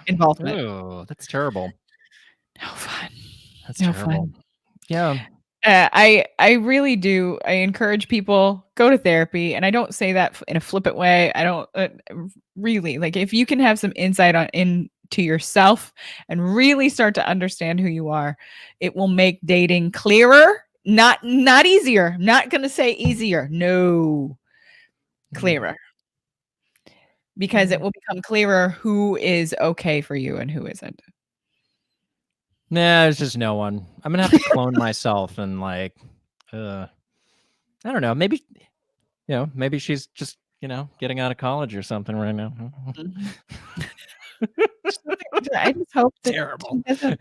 involvement. Oh, that's terrible. No fun. That's terrible. Fun. Yeah. I really do. I encourage people go to therapy, and I don't say that in a flippant way. I don't really like if you can have some insight into yourself and really start to understand who you are, it will make dating clearer, not easier. I'm not going to say easier. No. Clearer. Because it will become clearer who is okay for you and who isn't. Nah, there's just no one. I'm gonna have to clone myself and I don't know. Maybe she's just getting out of college or something right now. I just hope that terrible. She doesn't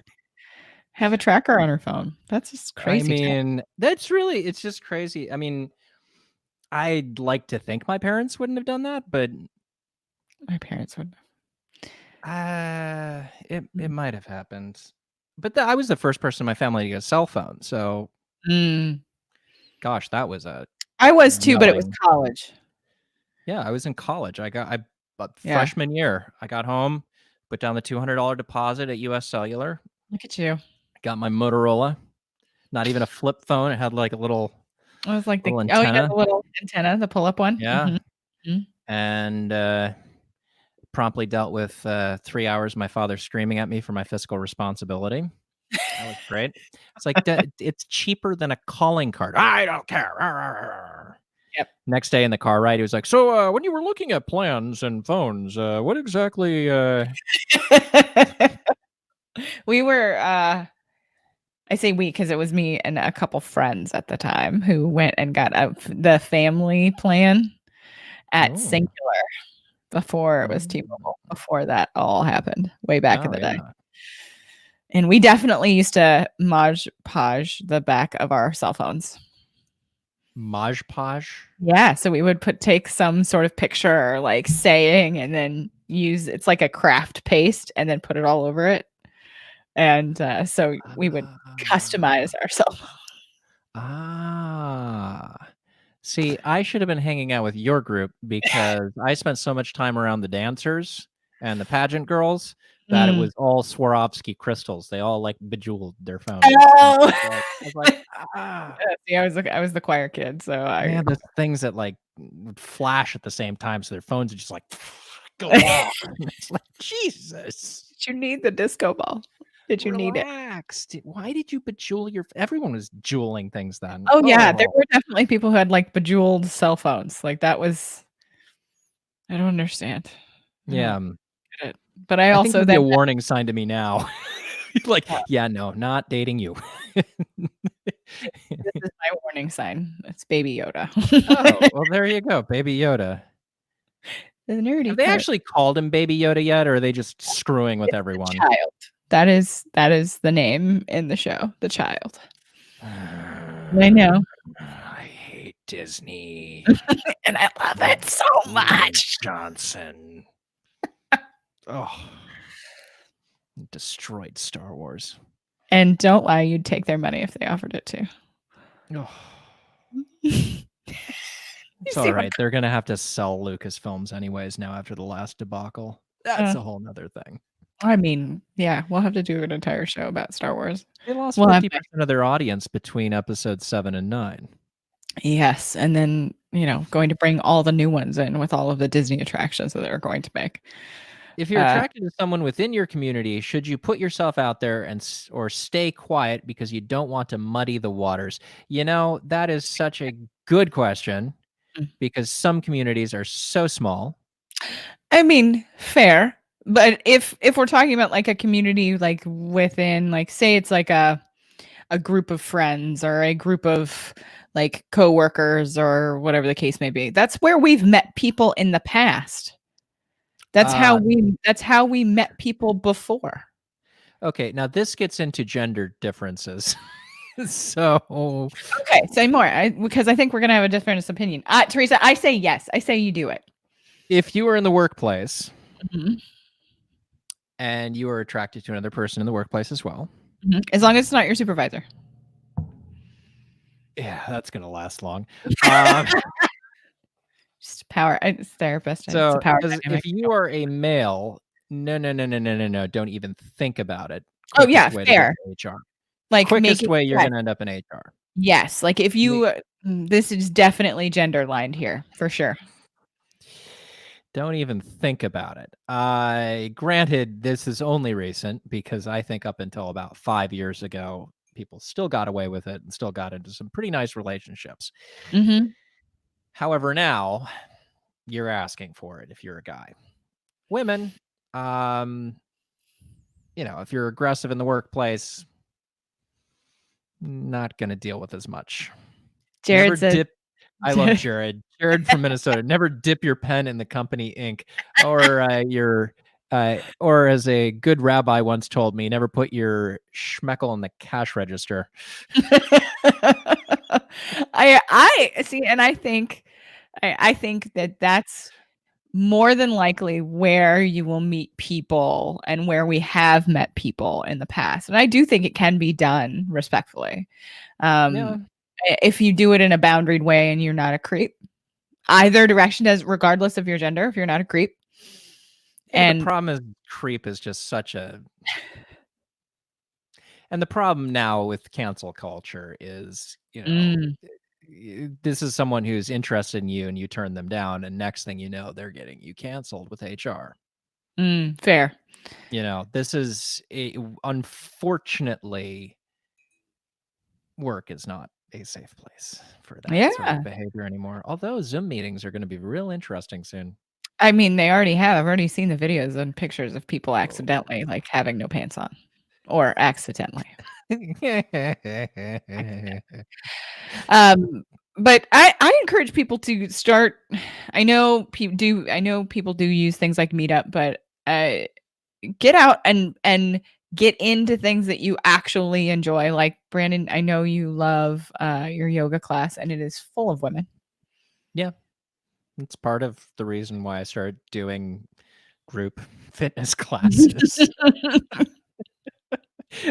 have a tracker on her phone. That's just crazy. I mean, it's just crazy. I mean, I'd like to think my parents wouldn't have done that, but my parents wouldn't have. It might have happened. But I was the first person in my family to get a cell phone. So, gosh, that was I was too, but it was college. Yeah, I was in college. Freshman year, I got home, put down the $200 deposit at US Cellular. Look at you. Got my Motorola. Not even a flip phone. It had like a little. It was like the antenna. The little antenna, the pull-up one. Yeah. Mm-hmm. And promptly dealt with 3 hours my father screaming at me for my fiscal responsibility. That was great. It's like it's cheaper than a calling card. I don't care. Yep. Next day in the car ride, he was like, "So when you were looking at plans and phones, what exactly?" We were. I say we because it was me and a couple friends at the time who went and got the family plan at Singular before it was T-Mobile, before that all happened way back in the day. And we definitely used to Mod Podge the back of our cell phones. Mod Podge? Yeah. So we would take some sort of picture like saying and then it's like a craft paste and then put it all over it. And so we would customize our cell phone. See, I should have been hanging out with your group because I spent so much time around the dancers and the pageant girls that it was all Swarovski crystals. They all like bejeweled their phones. Oh. I was like, See, I was the choir kid, so I had the things that like would flash at the same time, so their phones would just like go off. It's like, Jesus. Did you need the disco ball? Did you need it? Why did you bejewel your? Everyone was jeweling things then. Oh yeah, there were definitely people who had like bejeweled cell phones. Like that was. I don't understand. Yeah, get it. But I also think that'd be a warning sign to me now. Like, yeah, no, not dating you. This is my warning sign. It's Baby Yoda. Oh, well, there you go, Baby Yoda. The nerdy. Have they actually called him Baby Yoda yet, or are they just screwing with everyone? Child. That is the name in the show. The child. I know. I hate Disney, and I love it so much. Johnson. Oh, destroyed Star Wars. And don't lie, you'd take their money if they offered it to. Oh. It's all right. They're gonna have to sell Lucasfilms anyways now after the last debacle. That's a whole nother thing. I mean, yeah, we'll have to do an entire show about Star Wars. They lost We'll have 50% of their audience between episodes 7 and 9. Yes, and then, going to bring all the new ones in with all of the Disney attractions that they're going to make. If you're attracted to someone within your community, should you put yourself out there or stay quiet because you don't want to muddy the waters? That is such a good question because some communities are so small. I mean, fair, but if we're talking about, like, a community, like, within, like, say it's like a group of friends or a group of, like, coworkers or whatever the case may be, that's where we've met people in the past. That's how we met people before. Okay, now this gets into gender differences. So Okay, say more, because I think we're gonna have a different opinion. Teresa, I say yes. I say you do it. if you are in the workplace Mhm, and you are attracted to another person in the workplace as well, as long as it's not your supervisor. yeah, that's gonna last long. Just power. It's therapist. It's a So, power if dynamic. you are a male, no, no, no, no, no, no, no, don't even think about it. Oh yeah, Quickest way to get fair. to HR. Like make Quickest it way you're yes, gonna end up in HR. yes. Like if Me you, this is definitely gender lined here for sure. Don't even think about it. Granted, this is only recent because I think up until about 5 years ago, people still got away with it and still got into some pretty nice relationships. Mhm. However, now you're asking for it if you're a guy. Women, um, if you're aggressive in the workplace, not gonna deal with as much. Never Jared says dip I love Jared. Jared from Minnesota. Never dip your pen in the company ink, or or as a good rabbi once told me, never put your schmeckel in the cash register. I see, and I think that that's more than likely where you will meet people and where we have met people in the past. And I do think it can be done respectfully. Yeah. If you do it in a boundaried way and you're not a creep, either direction does, regardless of your gender, if you're not a creep. Yeah, the And problem is creep is just such a and the problem now with cancel culture is, mm, this is someone who's interested in you and you turn them down, and next thing you know, they're getting you canceled with HR. fair. This is unfortunately, work is not a safe place for that sort of Yeah. behavior anymore. Although Zoom meetings are going to be real interesting soon. I mean, they already have. I've already seen the videos and pictures of people Oh. accidentally like having no pants on or accidentally. Um, but I encourage people to start. I know people do use things like Meetup, but get out and get into things that you actually enjoy. Like Brandon, I know you love your yoga class, and it is full of women. Yeah, it's part of the reason why I started doing group fitness classes.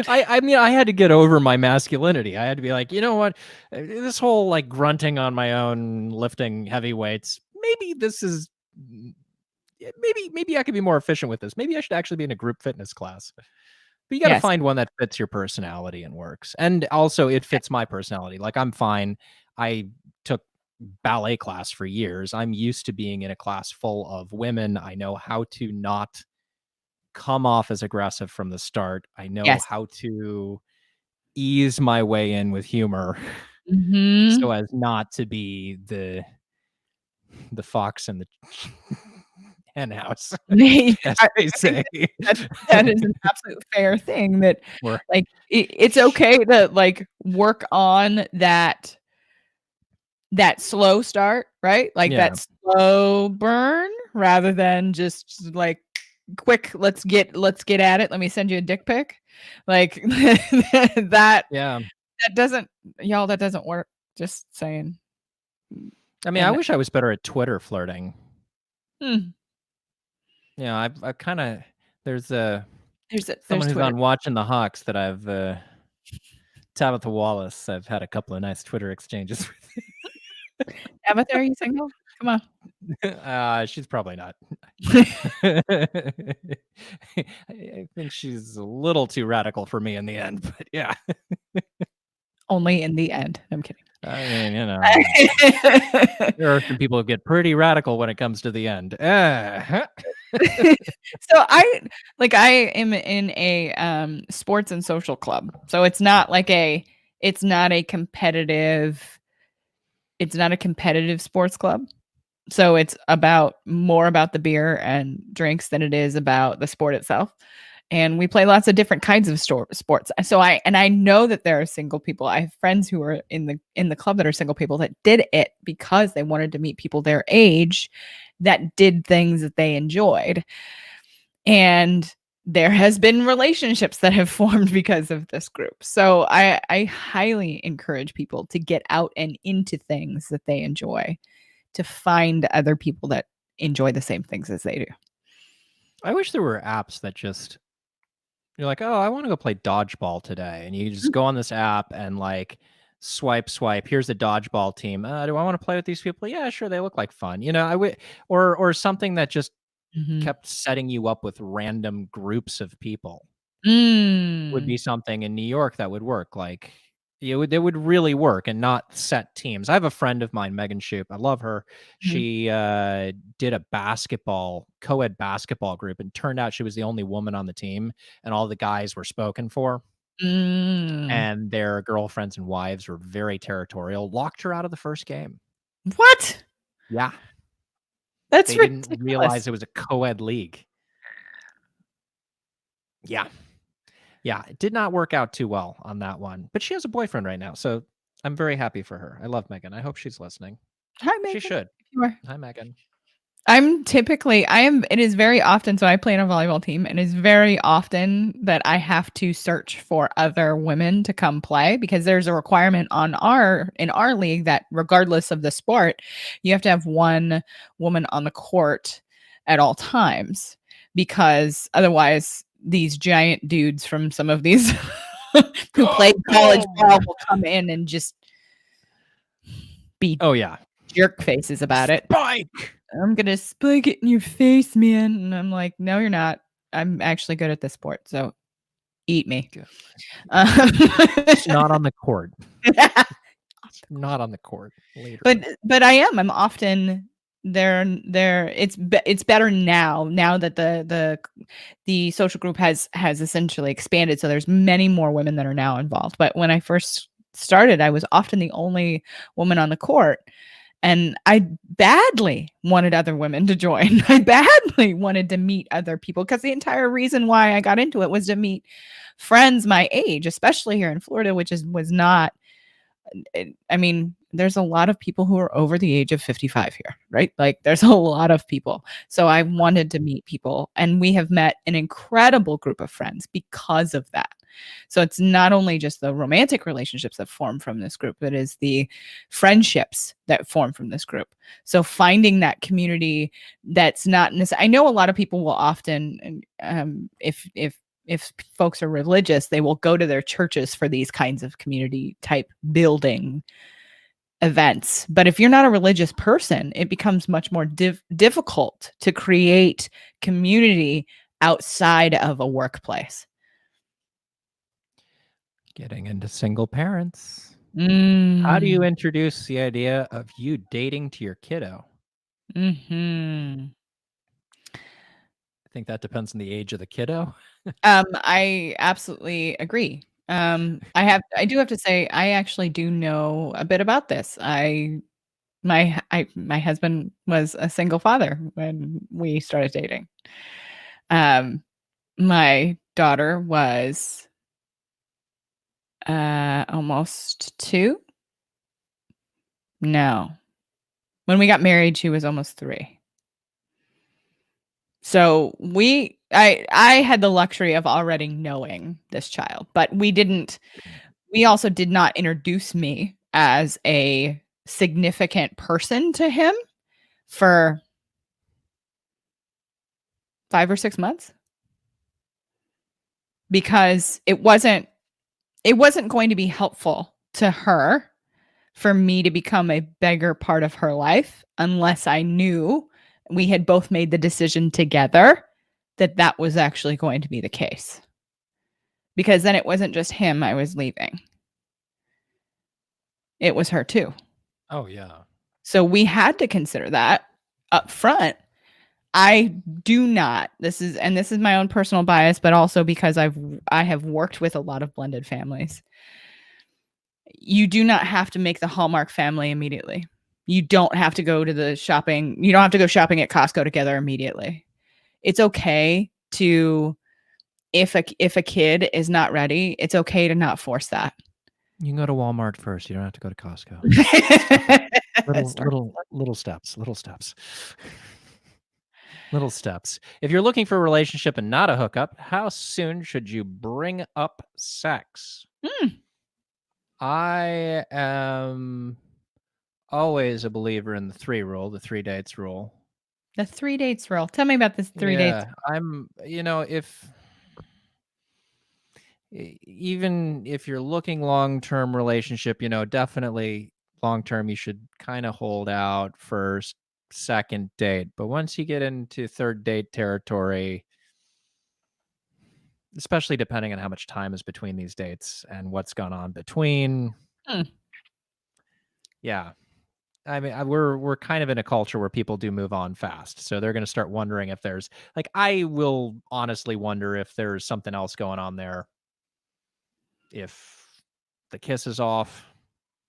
I mean, I had to get over my masculinity. I had to be like, you know what? This whole like grunting on my own, lifting heavy weights, maybe this is maybe I could be more efficient with this. Maybe I should actually be in a group fitness class. But you got to Yes. find one that fits your personality and works. And also it fits my personality. Like I'm fine. I took ballet class for years. I'm used to being in a class full of women. I know how to not come off as aggressive from the start. I know Yes. how to ease my way in with humor so Mhm. as not to be the fox in the hen house, as they I think say. that is an absolute fair thing that, Or like, it's okay to, like, work on that slow start, right? Like, yeah, that slow burn rather than just, like, quick, let's get at it, let me send you a dick pic. Like, that yeah. that doesn't y'all, that doesn't work, just saying. I mean, I And wish I was better at Twitter flirting. hmm, I've kind of there's a there's someone who's Twitter. on Watching the Hawks that I've Tabitha Wallace. I've had a couple of nice Twitter exchanges with. Tabitha, are you single? Come on. She's probably not. I think she's a little too radical for me in the end, but yeah. Only in the end. I'm kidding. I mean, there are some people who get pretty radical when it comes to the end. So I am in a sports and social club. So it's not a competitive sports club. So it's more about the beer and drinks than it is about the sport itself. And we play lots of different kinds of sports. So I know that there are single people. I have friends who are in the club that are single people that did it because they wanted to meet people their age that did things that they enjoyed. And there has been relationships that have formed because of this group. So I highly encourage people to get out and into things that they enjoy, to find other people that enjoy the same things as they do. I wish there were apps that just you're like, "Oh, I wanna go play dodgeball today," and you just go on this app and, like, swipe, here's the dodgeball team. Do I wanna play with these people? Yeah, sure, they look like fun. I would or something that just Mhm. kept setting you up with random groups of people would Mm. be something in New York that would work, like, it would really work and not set teams. I have a friend of mine, Megan Shoop, I love her. Mhm. She, did a co-ed basketball group, and turned out she was the only woman on the team, and all the guys were spoken for, Mm. and their girlfriends and wives were very territorial, locked her out of the first game. What? Yeah, That's they didn't ridiculous. realize it was a co-ed league. Yeah. Yeah, it did not work out too well on that one, but she has a boyfriend right now, so I'm very happy for her. I love Megan. I hope she's listening. Hi, She Megan. should. If you are. Hi, Megan. It is very often, so I play on a volleyball team, and it's very often that I have to search for other women to come play because there's a requirement in our league that regardless of the sport, you have to have one woman on the court at all times, because otherwise these giant dudes from some of these who play college ball Boom! will come in and just be Oh, yeah. jerk faces about it. Spike! I'm gonna spike it in your face, man. And I'm like, no, you're not. I'm actually good at this sport, so eat me. Good. Um, Just not on the court. Just not on the court later. but I am. I'm often there. It's better now that the social group has essentially expanded. So there's many more women that are now involved. But when I first started, I was often the only woman on the court. And I badly wanted other women to join. I badly wanted to meet other people because the entire reason why I got into it was to meet friends my age, especially here in Florida, was not. I mean, there's a lot of people who are over the age of 55 here, right? Like, there's a lot of people. So I wanted to meet people, and we have met an incredible group of friends because of that. So it's not only just the romantic relationships that form from this group, it is the friendships that form from this group. So finding that community that's not I know a lot of people will often, if folks are religious, they will go to their churches for these kinds of community type building events. But if you're not a religious person, it becomes much more difficult to create community outside of a workplace. Getting into single parents. How do you Mm. introduce the idea of you dating to your kiddo? Mhm. I think that depends on the age of the kiddo. I absolutely agree. I do have to say I actually do know a bit about this. My husband was a single father when we started dating. My daughter was almost 2. No. When we got married, she was almost 3. So I had the luxury of already knowing this child, but we also did not introduce me as a significant person to him for 5 or 6 months because it wasn't going to be helpful to her for me to become a bigger part of her life unless I knew we had both made the decision together that that was actually going to be the case. Because then it wasn't just him I was leaving. It was her too. Oh, yeah. So we had to consider that up front. I do not. This is my own personal bias, but also because I have worked with a lot of blended families. You do not have to make the Hallmark family immediately. You don't have to go to the shopping. You don't have to go shopping at Costco together immediately. It's okay to if a kid is not ready, it's okay to not force that. You can go to Walmart first. You don't have to go to Costco. Little steps. Little steps. If you're looking for a relationship and not a hookup, how soon should you bring up sex? I am always a believer in the 3 rule, the 3 dates rule. The 3 dates rule. Tell me about this 3 dates. I'm, if even if you're looking long-term relationship, definitely long-term, you should kind of hold out first, second date. But once you get into 3rd date territory, especially depending on how much time is between these dates and what's gone on between. Yeah. I mean, we're kind of in a culture where people do move on fast. So they're going to start wondering if there's I will honestly wonder if there's something else going on there. If the kiss is off.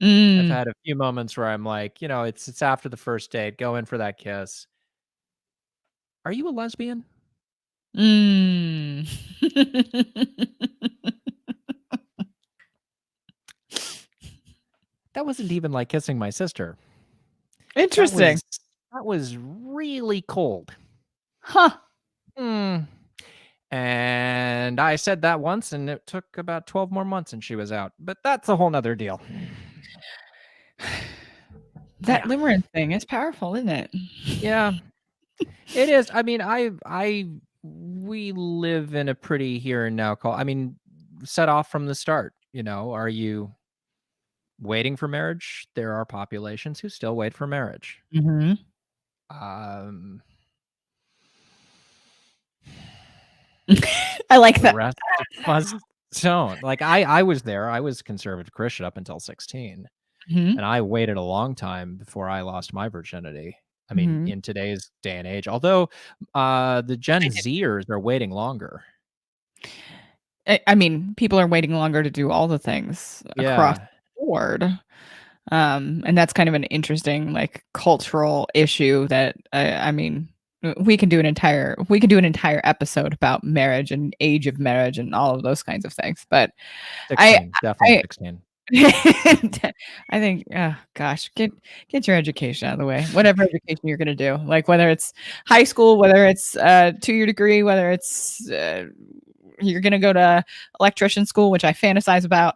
I've had a few moments where I'm like, it's after the 1st date, go in for that kiss. Are you a lesbian? That wasn't even like kissing my sister. Interesting. That was really cold. Huh. And I said that once, and it took about 12 more months, and she was out. But that's a whole nother deal. That limerence thing is powerful, isn't it? Yeah, it is. I mean, we live in a pretty here and now set off from the start. Are you waiting for marriage? There are populations who still wait for marriage. I like that. The rest of us don't. I was there. I was conservative Christian up until 16. And I waited a long time before I lost my virginity. I mean, in today's day and age, although the Gen Zers are waiting longer. I mean, people are waiting longer to do all the things across the board. And that's kind of an interesting cultural issue that I mean, we can do an entire episode about marriage and age of marriage and all of those kinds of things. But 16, definitely 16. I think, oh gosh, get your education out of the way. Whatever education you're going to do, whether it's high school, whether it's 2-year degree, whether it's you're going to go to electrician school, which I fantasize about.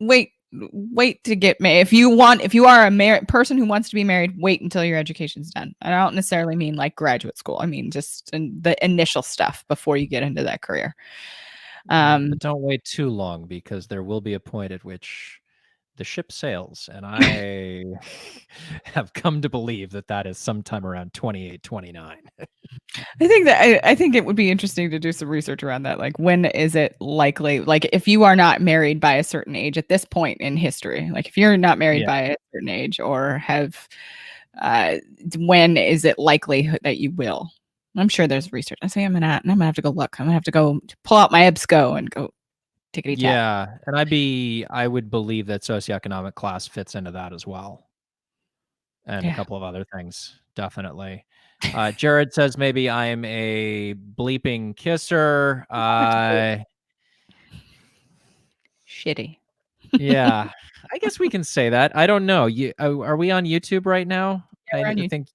Wait to get married. If you are a married person who wants to be married, wait until your education's done. I don't necessarily mean graduate school. I mean just the initial stuff before you get into that career. But don't wait too long, because there will be a point at which the ship sails, and I have come to believe that is sometime around 28, 29. I think it would be interesting to do some research around that. When is it likely? If you are not married by a certain age at this point in history, if you're not married by a certain age or have, when is it likely that you will? I'm sure there's research. I'm gonna have to go look. I'm gonna have to go pull out my EBSCO and go tickety tap. Yeah, and I would believe that socioeconomic class fits into that as well, and a couple of other things, definitely. Jared says maybe I'm a bleeping kisser. Shitty. Yeah, I guess we can say that. I don't know. Are we on YouTube right now? Yeah, I think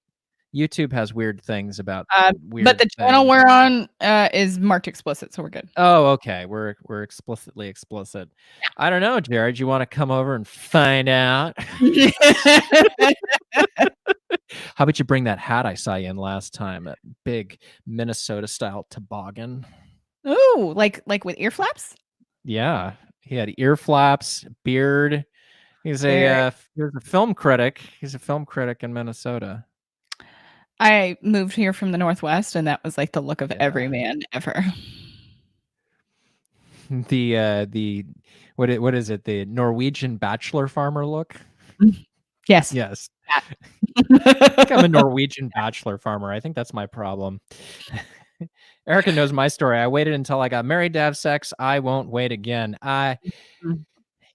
YouTube has weird things about weird but the channel things. we're on is marked explicit, so we're good. Oh, okay. We're explicitly explicit. Yeah. I don't know, Jared. You want to come over and find out? How about you bring that hat I saw you in last time? That big Minnesota style toboggan. Ooh, like with ear flaps? Yeah. He had ear flaps, beard. He's a film critic. He's a film critic in Minnesota. I moved here from the Northwest, and that was like the look of every Yeah. man ever. The what is it? The Norwegian bachelor farmer look? Yes. Yes. That. I think I'm a Norwegian bachelor farmer. I think that's my problem. Erica knows my story. I waited until I got married to have sex. I won't wait again. Mm.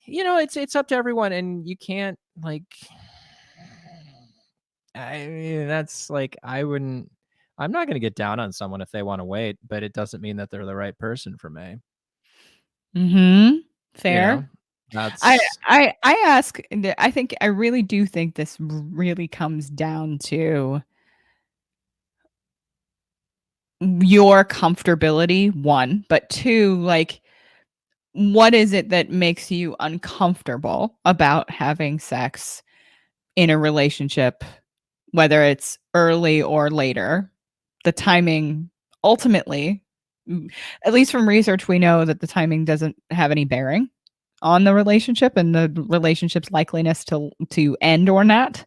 It's up to everyone, and you can't like. I mean, that's like I wouldn't. I'm not going to get down on someone if they want to wait, but it doesn't mean that they're the right person for me. You Fair. know, that's I ask, and I think I really do think this really comes down to your comfortability, 1, but 2, like, what is it that makes you uncomfortable about having sex in a relationship, whether it's early or later? The timing ultimately, at least from research, we know that the timing doesn't have any bearing on the relationship and the relationship's likeliness to end or not.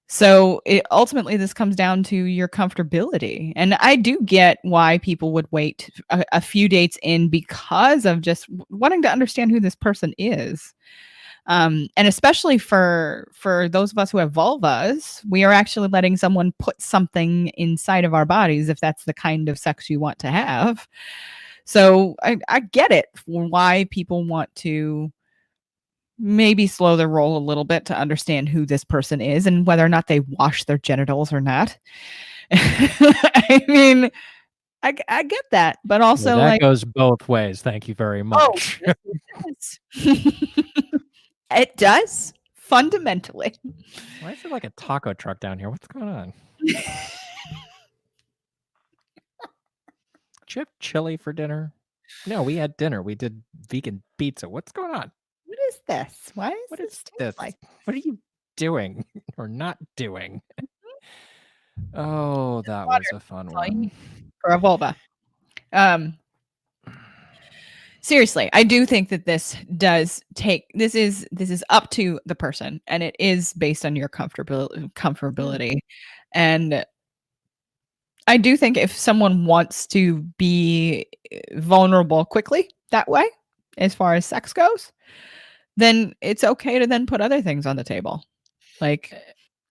So it ultimately this comes down to your comfortability. And I do get why people would wait a few dates in because of just wanting to understand who this person is. And especially for those of us who have vulvas, we are actually letting someone put something inside of our bodies if that's the kind of sex you want to have. So I get it for why people want to maybe slow their roll a little bit to understand who this person is and whether or not they wash their genitals or not. I mean, I get that, but yeah, also that like, goes both ways. Thank you very oh, much. yes, it does. It does fundamentally. Why is there like a taco truck down here? What's going on? Did you have chili for dinner? No, we had dinner. We did vegan pizza. What's going on? What is this? Why does What this is taste this? like? What are you doing or not doing? Oh, that Water. was a fun That's all you one. need for a vulva. Um, Seriously, I do think that this is up to the person, and it is based on your Yeah. comfortability. And I do think if someone wants to be vulnerable quickly that way, as far as sex goes, then it's okay to then put other things on the table. Like,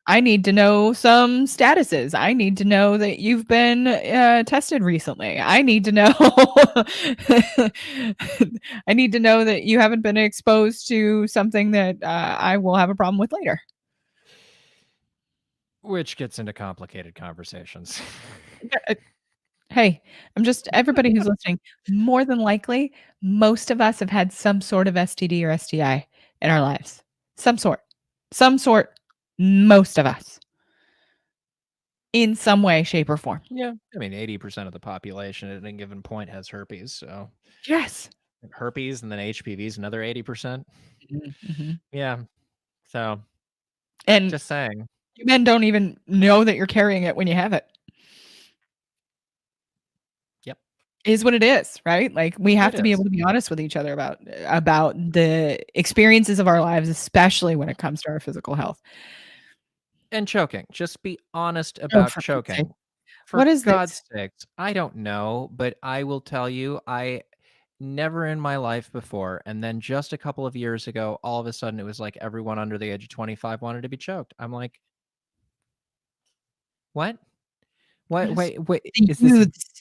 I need to know some statuses. I need to know that you've been tested recently. I need to know. I need to know that you haven't been exposed to something that I will have a problem with later. Which gets into complicated conversations. Hey, I'm just everybody who's listening. More than likely, most of us have had some sort of STD or STI in our lives. Some sort. Some sort. Most of us. In some way, shape, or form. Yeah. I mean, 80% of the population at any given point has herpes. So Yes. herpes and then HPV is another 80%. Mhm. Yeah. So And just saying. men don't even know that you're carrying it when you have it. Yep. Is what it is, right? Like, we have It to be is. able to be honest with each other about the experiences of our lives, especially when it comes to our physical health. And choking. Just be honest Oh, about for Pete's sake. choking. For What is this? God's sakes. I don't know, but I will tell you, I never in my life before. And then just a couple of years ago, all of a sudden it was like everyone under the age of 25 wanted to be choked. I'm like, what? What? Yes. Wait, The is this, youths.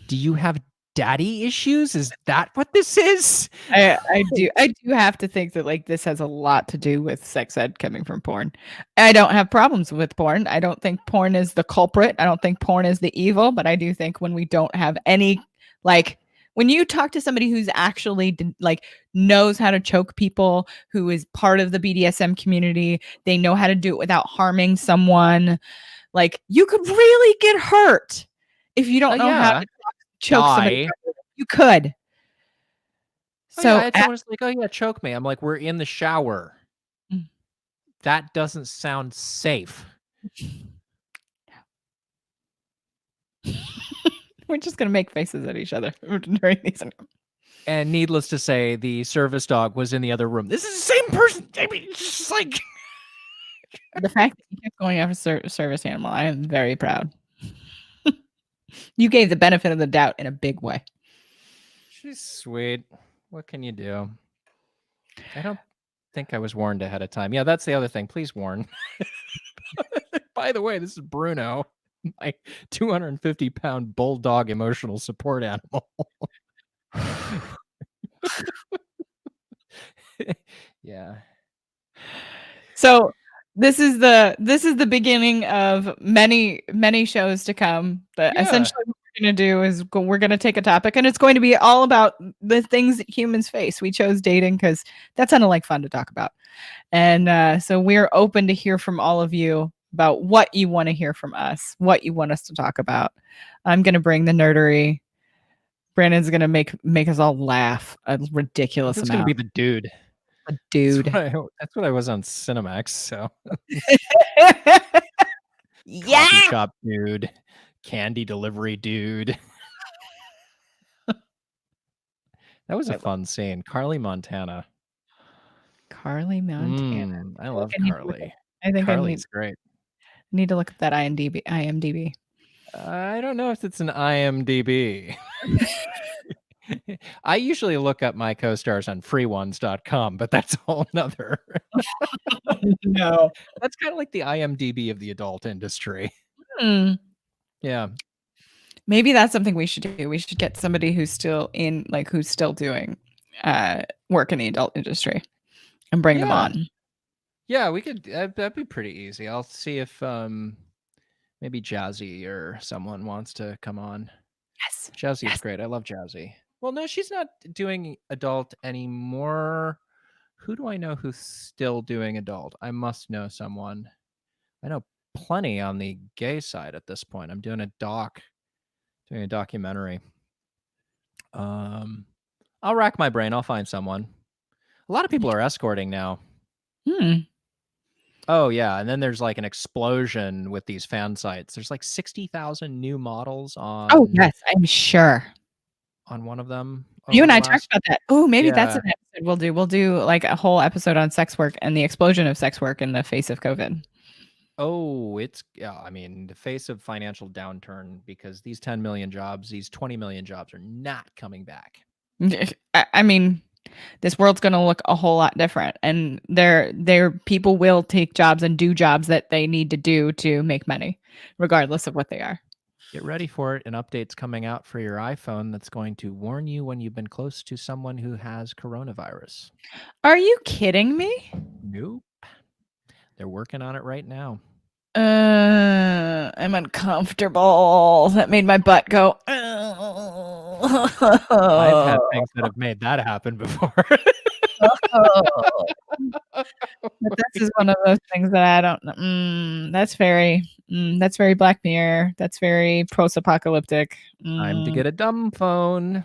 do you have daddy issues? Is that what this is? I do have to think that, like, this has a lot to do with sex ed coming from porn. I don't have problems with porn. I don't think porn is the culprit. I don't think porn is the evil, but I do think when we don't have any, like, when you talk to somebody who's actually like knows how to choke people, who is part of the BDSM community, they know how to do it without harming someone. Like, you could really get hurt if you don't know how Yeah. to choke somebody Die. properly. You could. Oh yeah, I So had someone who's like, "Oh yeah, choke me." I'm like, "We're in the shower. Mm. That doesn't sound safe." We're just gonna make faces at each other during these. And needless to say, the service dog was in the other room. This is the same person. I mean, it's just like the fact that you kept going after service animal, I am very proud. You gave the benefit of the doubt in a big way. She's sweet. What can you do? I don't think I was warned ahead of time. Yeah, that's the other thing. Please warn. By the way, this is Bruno, my 250-pound bulldog emotional support animal. Yeah. So this is the beginning of many shows to come. But essentially, what we're going to do is we're going to take a topic, and it's going to be all about the things that humans face. We chose dating because that sounded like fun to talk about, and so we're open to hear from all of you about what you want to hear from us, what you want us to talk about. I'm going to bring the nerdery. Brandon's going to make us all laugh a ridiculous amount. It's going to be the dude. A dude. That's what I was on Cinemax. So, yeah. Coffee shop dude, candy delivery dude. That was a fun scene. Carly Montana. Carly Montana. I love Carly. I think Carly's great. I need to look up that IMDb. I don't know if it's an IMDb. I usually look up my co-stars on freeones.com, but that's a whole nother. No. That's kind of like the IMDb of the adult industry. Yeah. Maybe that's something we should do. We should get somebody who's still doing work in the adult industry and bring them on. Yeah, we could. That'd be pretty easy. I'll see if maybe Jazzy or someone wants to come on. Yes. Jazzy's great. I love Jazzy. Well, no, she's not doing adult anymore. Who do I know who's still doing adult? I must know someone. I know plenty on the gay side at this point. I'm doing a documentary. I'll rack my brain. I'll find someone. A lot of people are escorting now. Oh yeah, and then there's like an explosion with these fan sites. There's like 60,000 new models on. Oh yes, I'm sure. On one of them. You and I talked about that. Oh, maybe that's an episode we'll do. We'll do like a whole episode on sex work and the explosion of sex work in the face of COVID. Oh, I mean, the face of financial downturn, because these 10 million jobs, these 20 million jobs are not coming back. I mean, this world's going to look a whole lot different, and there people will take jobs and do jobs that they need to do to make money, regardless of what they are. Get ready for it. An update's coming out for your iPhone that's going to warn you when you've been close to someone who has coronavirus. Are you kidding me? Nope. They're working on it right now. I'm uncomfortable. That made my butt go. I've had things that have made that happen before. But this is one of those things that I don't. That's very Black Mirror. That's very post-apocalyptic. Time to get a dumb phone.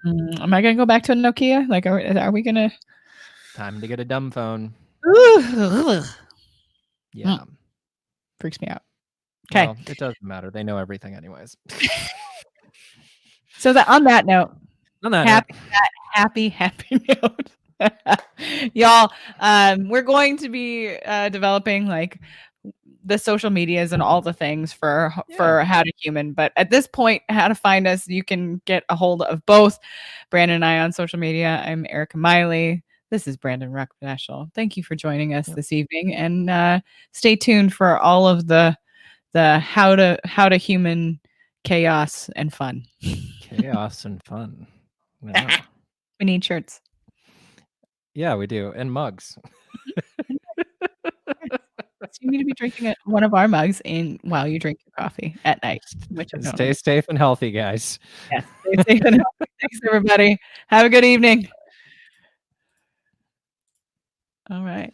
Am I gonna go back to a Nokia? Like, are we gonna? Time to get a dumb phone. Yeah. Freaks me out. Okay. Well, it doesn't matter. They know everything anyways. So on that note, happy note. Y'all, we're going to be developing like the social medias and all the things for How to Human. But at this point, how to find us, you can get a hold of both Brandon and I on social media. I'm Erica Miley. This is Brandon Ruckedashel. Thank you for joining us this evening, and stay tuned for all of the How to Human chaos and fun. Chaos and fun. Yeah. We need shirts. Yeah, we do, and mugs. You need to be drinking one of our mugs while you drink your coffee at night. Stay safe and healthy, guys. Yeah, stay safe and healthy. Thanks, everybody. Have a good evening. All right.